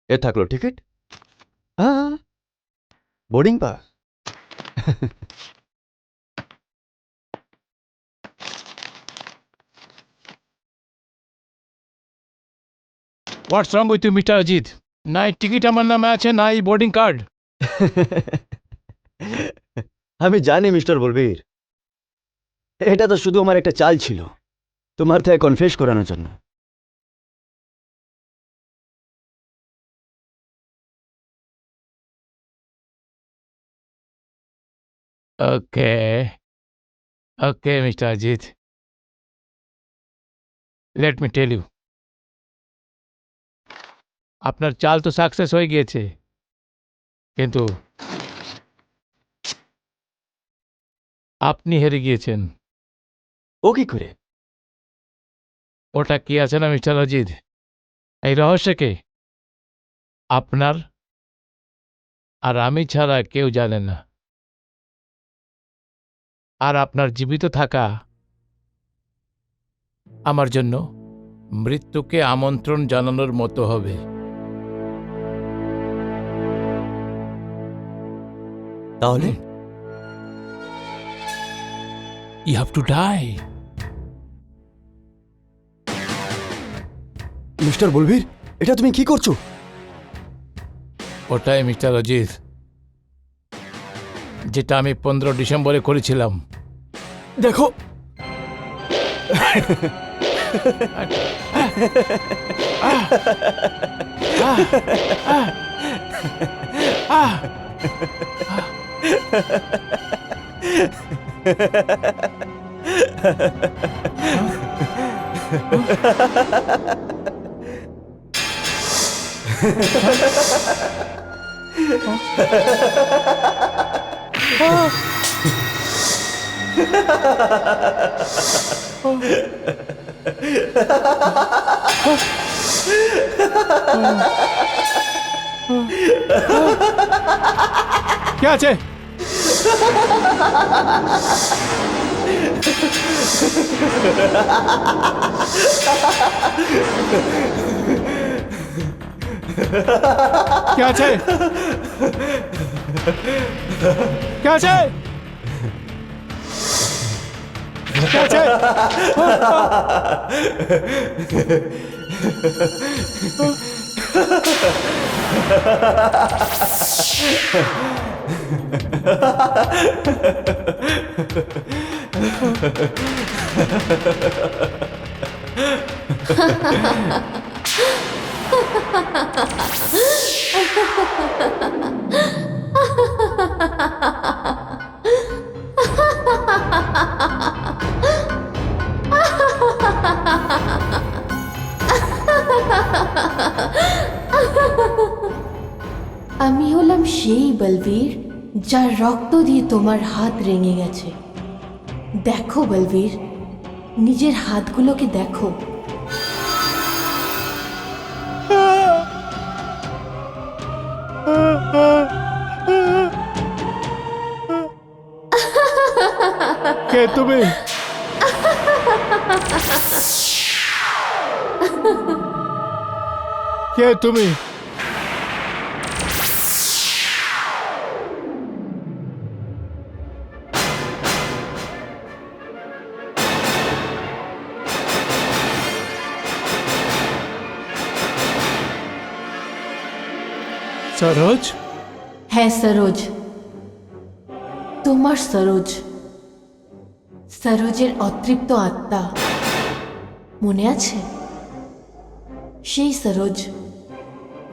[SPEAKER 1] এ থাকলো টিকিট, হ্যাঁ, boarding pass.
[SPEAKER 2] What's wrong with you mister Ajit? না এই টিকিট আমার নামে আছে, না এই বোর্ডিং কার্ড।
[SPEAKER 1] আমি জানি মিস্টার বলবীর, এটা তো শুধু আমার একটা চাল ছিল তোমার থেকে কনফেস করানোর জন্য।
[SPEAKER 2] Okay okay mister Ajit, let me tell you, আপনার চাল তো সাকসেস হয়ে গিয়েছে, কিন্তু আপনি হেরে গিয়েছেন।
[SPEAKER 1] ও কি করে?
[SPEAKER 2] ওটা কি আছে না মিস্টার অজিত, এই রহস্যকে আপনার আর আমি ছাড়া কেউ জানে না। আর আপনার জীবিত থাকা আমার জন্য মৃত্যুকে আমন্ত্রণ জানানোর মতো হবে।
[SPEAKER 1] তাহলে
[SPEAKER 2] you have to die.
[SPEAKER 1] Mister Balbir, এটা তুমি কি করছো?
[SPEAKER 2] ওটাই মিস্টার অজিত, যেটা আমি 15 ডিসেম্বরে করেছিলাম।
[SPEAKER 1] দেখো,
[SPEAKER 2] কে আছে? কে আছে? কে আছে? কে আছে?
[SPEAKER 4] আমি হলাম সেই বলবীর যার রক্ত দিয়ে তোমার হাত রেঙে গেছে। দেখো বলবীর, নিজের হাতগুলোকে দেখো।
[SPEAKER 2] কে তুমি? কে তুমি? সরোজ?
[SPEAKER 4] হ্যাঁ সরোজ, তোমার সরোজ, সরোজের অতৃপ্ত আত্মা মনে আছে? সেই সরোজ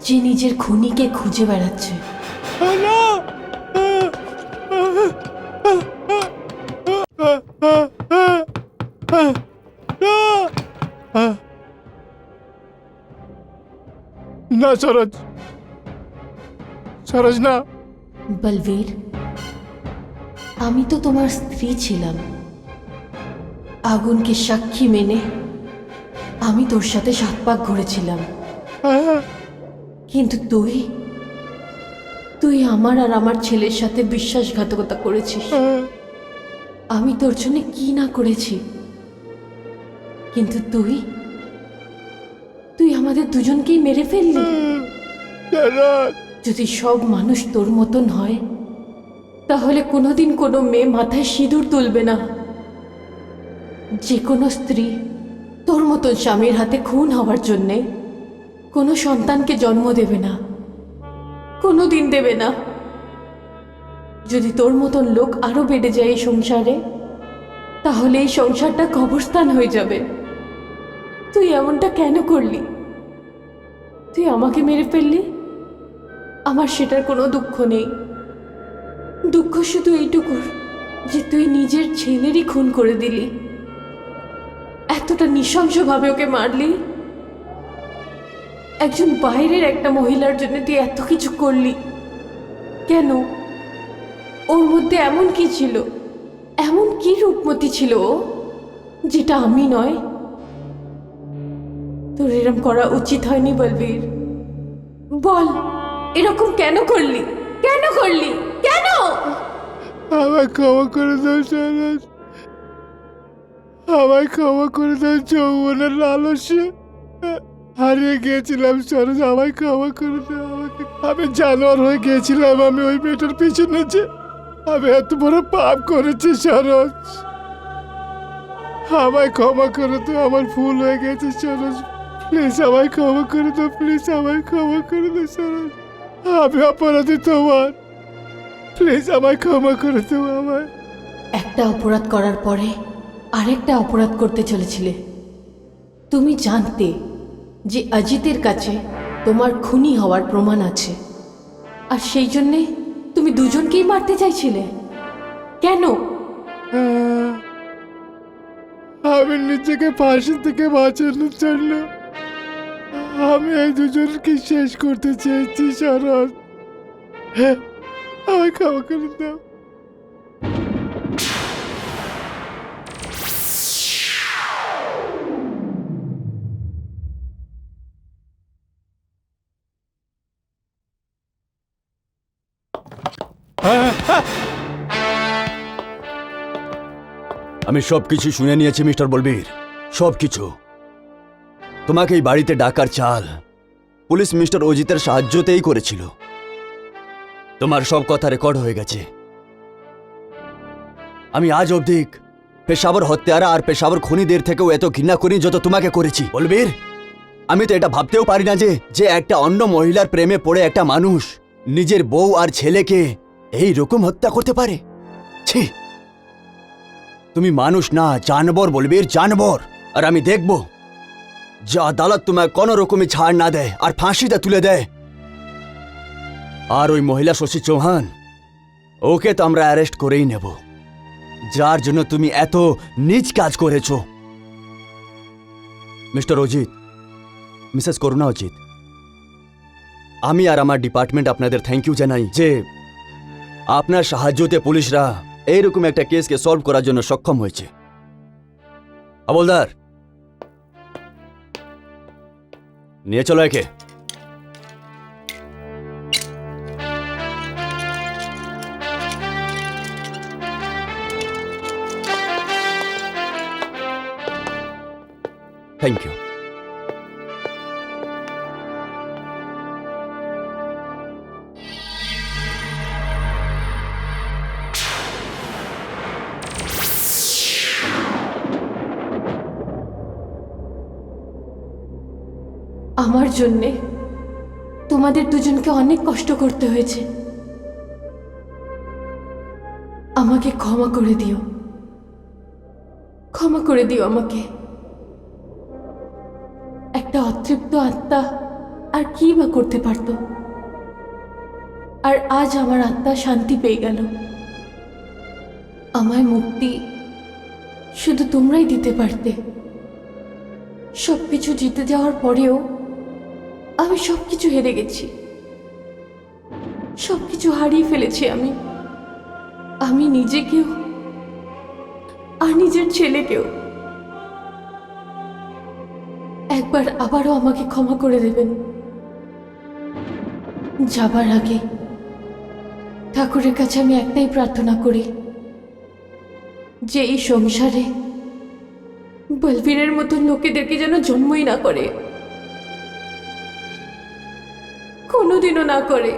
[SPEAKER 4] যে নিজের খুনিকে খুঁজে বেড়াচ্ছে।
[SPEAKER 2] না সরোজ, সরোজ না।
[SPEAKER 4] বলবীর, আমি তো তোমার স্ত্রী ছিলাম। আগুনকে সাক্ষী মেনে আমি তোর সাথে 7 পাক ঘুরেছিলাম, কিন্তু তুই আমার আর আমার ছেলের সাথে বিশ্বাসঘাতকতা করেছিস। আমি তোর জন্য কি না করেছি, কিন্তু তুই আমাদের দুজনকেই মেরে ফেললি। যদি সব মানুষ তোর মতন হয়, তাহলে কোনোদিন কোনো মেয়ে মাথায় সিঁদুর তুলবে না। যে কোনো স্ত্রী তোর মতন স্বামীর হাতে খুন হওয়ার জন্যে কোনো সন্তানকে জন্ম দেবে না, কোনোদিন দেবে না। যদি তোর মতন লোক আরো বেড়ে যায় এই সংসারে, তাহলে এই সংসারটা কবরস্থান হয়ে যাবে। তুই এমনটা কেন করলি? তুই আমাকে মেরে ফেললি। আমার সেটার কোনো দুঃখ নেই। দুঃখ শুধু এইটুকুর যে তুই নিজের ছেলেরই খুন করে দিলি, এতটা নৃশংসভাবে ওকে মারলি। একজন বাইরের একটা মহিলার জন্য তুই এত কিছু করলি কেন? ওর মধ্যে এমন কি ছিল, এমন কি রূপমতি ছিল ও, যেটা আমি নয়? তোর এরম করা উচিত হয়নি বলবীর। বল, এরকম কেন করলি? কেন করলি? কেন?
[SPEAKER 2] আমায় ক্ষমা করে দাও সরোজ, আমায় ক্ষমা করে দাও। যৌবনের লালসে হারিয়ে গিয়েছিলাম সরোজ, আমায় ক্ষমা করে দাও। আমি জানোয়ার হয়ে গিয়েছিলাম। আমি ওই মেয়েটার পিছনে যে আমি এত বড় পাপ করেছি সরোজ, আমায় ক্ষমা করে দাও। আমার ভুল হয়ে গেছে সরোজ, প্লিজ আমায় ক্ষমা করে দাও। প্লিজ আমায় ক্ষমা করে দাও সরোজ, আমি অপরাধী তোমার। প্লিজ আমায় ক্ষমা করে দাও। আমায়
[SPEAKER 4] একটা অপরাধ করার পরে আরেকটা অপরাধ করতে চলেছিলে। তুমি জানতে যে অজিতের কাছে তোমার খুনি হওয়ার প্রমাণ আছে, আর সেই জন্যে তুমি দুজনকেই মারতে চাইছিলে। কেন?
[SPEAKER 2] আমি নিজেকে ফাঁসি থেকে বাঁচানোর জন্য আমি এই দুজনকে শেষ করতে চেয়েছি শরৎ। আমায় ক্ষমা করে দাও।
[SPEAKER 1] আমি সবকিছু শুনে নিয়েছি মিস্টার বলবীর, সবকিছু। তোমাকে এই বাড়িতে ডাকার চাল পুলিশ মিস্টার অজিতের সাহায্যতেই করেছিল। তোমার সব কথা রেকর্ড হয়ে গেছে। আমি আজ অবধি পেশাবর হত্যারা আর পেশাবর খুনিদের থেকেও এত ঘৃণা করি যত তোমাকে করেছি বলবীর। আমি তো এটা ভাবতেও পারি না যে একটা অন্য মহিলার প্রেমে পড়ে একটা মানুষ নিজের বউ আর ছেলেকে এই রকম হত্যা করতে পারে। ছি, তুমি মানুষ না, জানবর বলবীর, জানবর। আর আমি দেখব যে আদালত তোমায় কোনো রকমই ছাড় না দেয় আর ফাঁসিতে তুলে দেয়। আর ওই মহিলা শশী চৌহান, ওকে তো আমরা অ্যারেস্ট করেই নেব, যার জন্য তুমি এত নীচ কাজ করেছো। মিস্টার অজিত, মিসেস করুণা অজিত, আমি আর আমার ডিপার্টমেন্ট আপনাদের থ্যাংক ইউ জানাই যে আপনার সাহায্যতে পুলিশরা এইরকম একটা কেসকে সলভ করার জন্য সক্ষম হয়েছে। হাবলদার, নিয়ে চলো একে। Thank you.
[SPEAKER 4] আমার জন্যে তোমাদের দুজনকে অনেক কষ্ট করতে হয়েছে। আমাকে ক্ষমা করে দিও, ক্ষমা করে দিও আমাকে। একটা অতৃপ্ত আত্মা আর কি বা করতে পারত? আর আজ আমার আত্মা শান্তি পেয়ে গেল। আমায় মুক্তি শুধু তোমরাই দিতে পারতে। সবকিছু জিতে যাওয়ার পরেও আমি সবকিছু হেরে গেছি, সবকিছু হারিয়ে ফেলেছি আমি। আমি নিজেকেও আর নিজের ছেলেকেও। একবার আবারও আমাকে ক্ষমা করে দেবেন। যাবার আগে ঠাকুরের কাছে আমি একটাই প্রার্থনা করি, যে এই সংসারে বলবীরের মতো লোকেদেরকে যেন জন্মই না করে, কোনোদিনও না করে।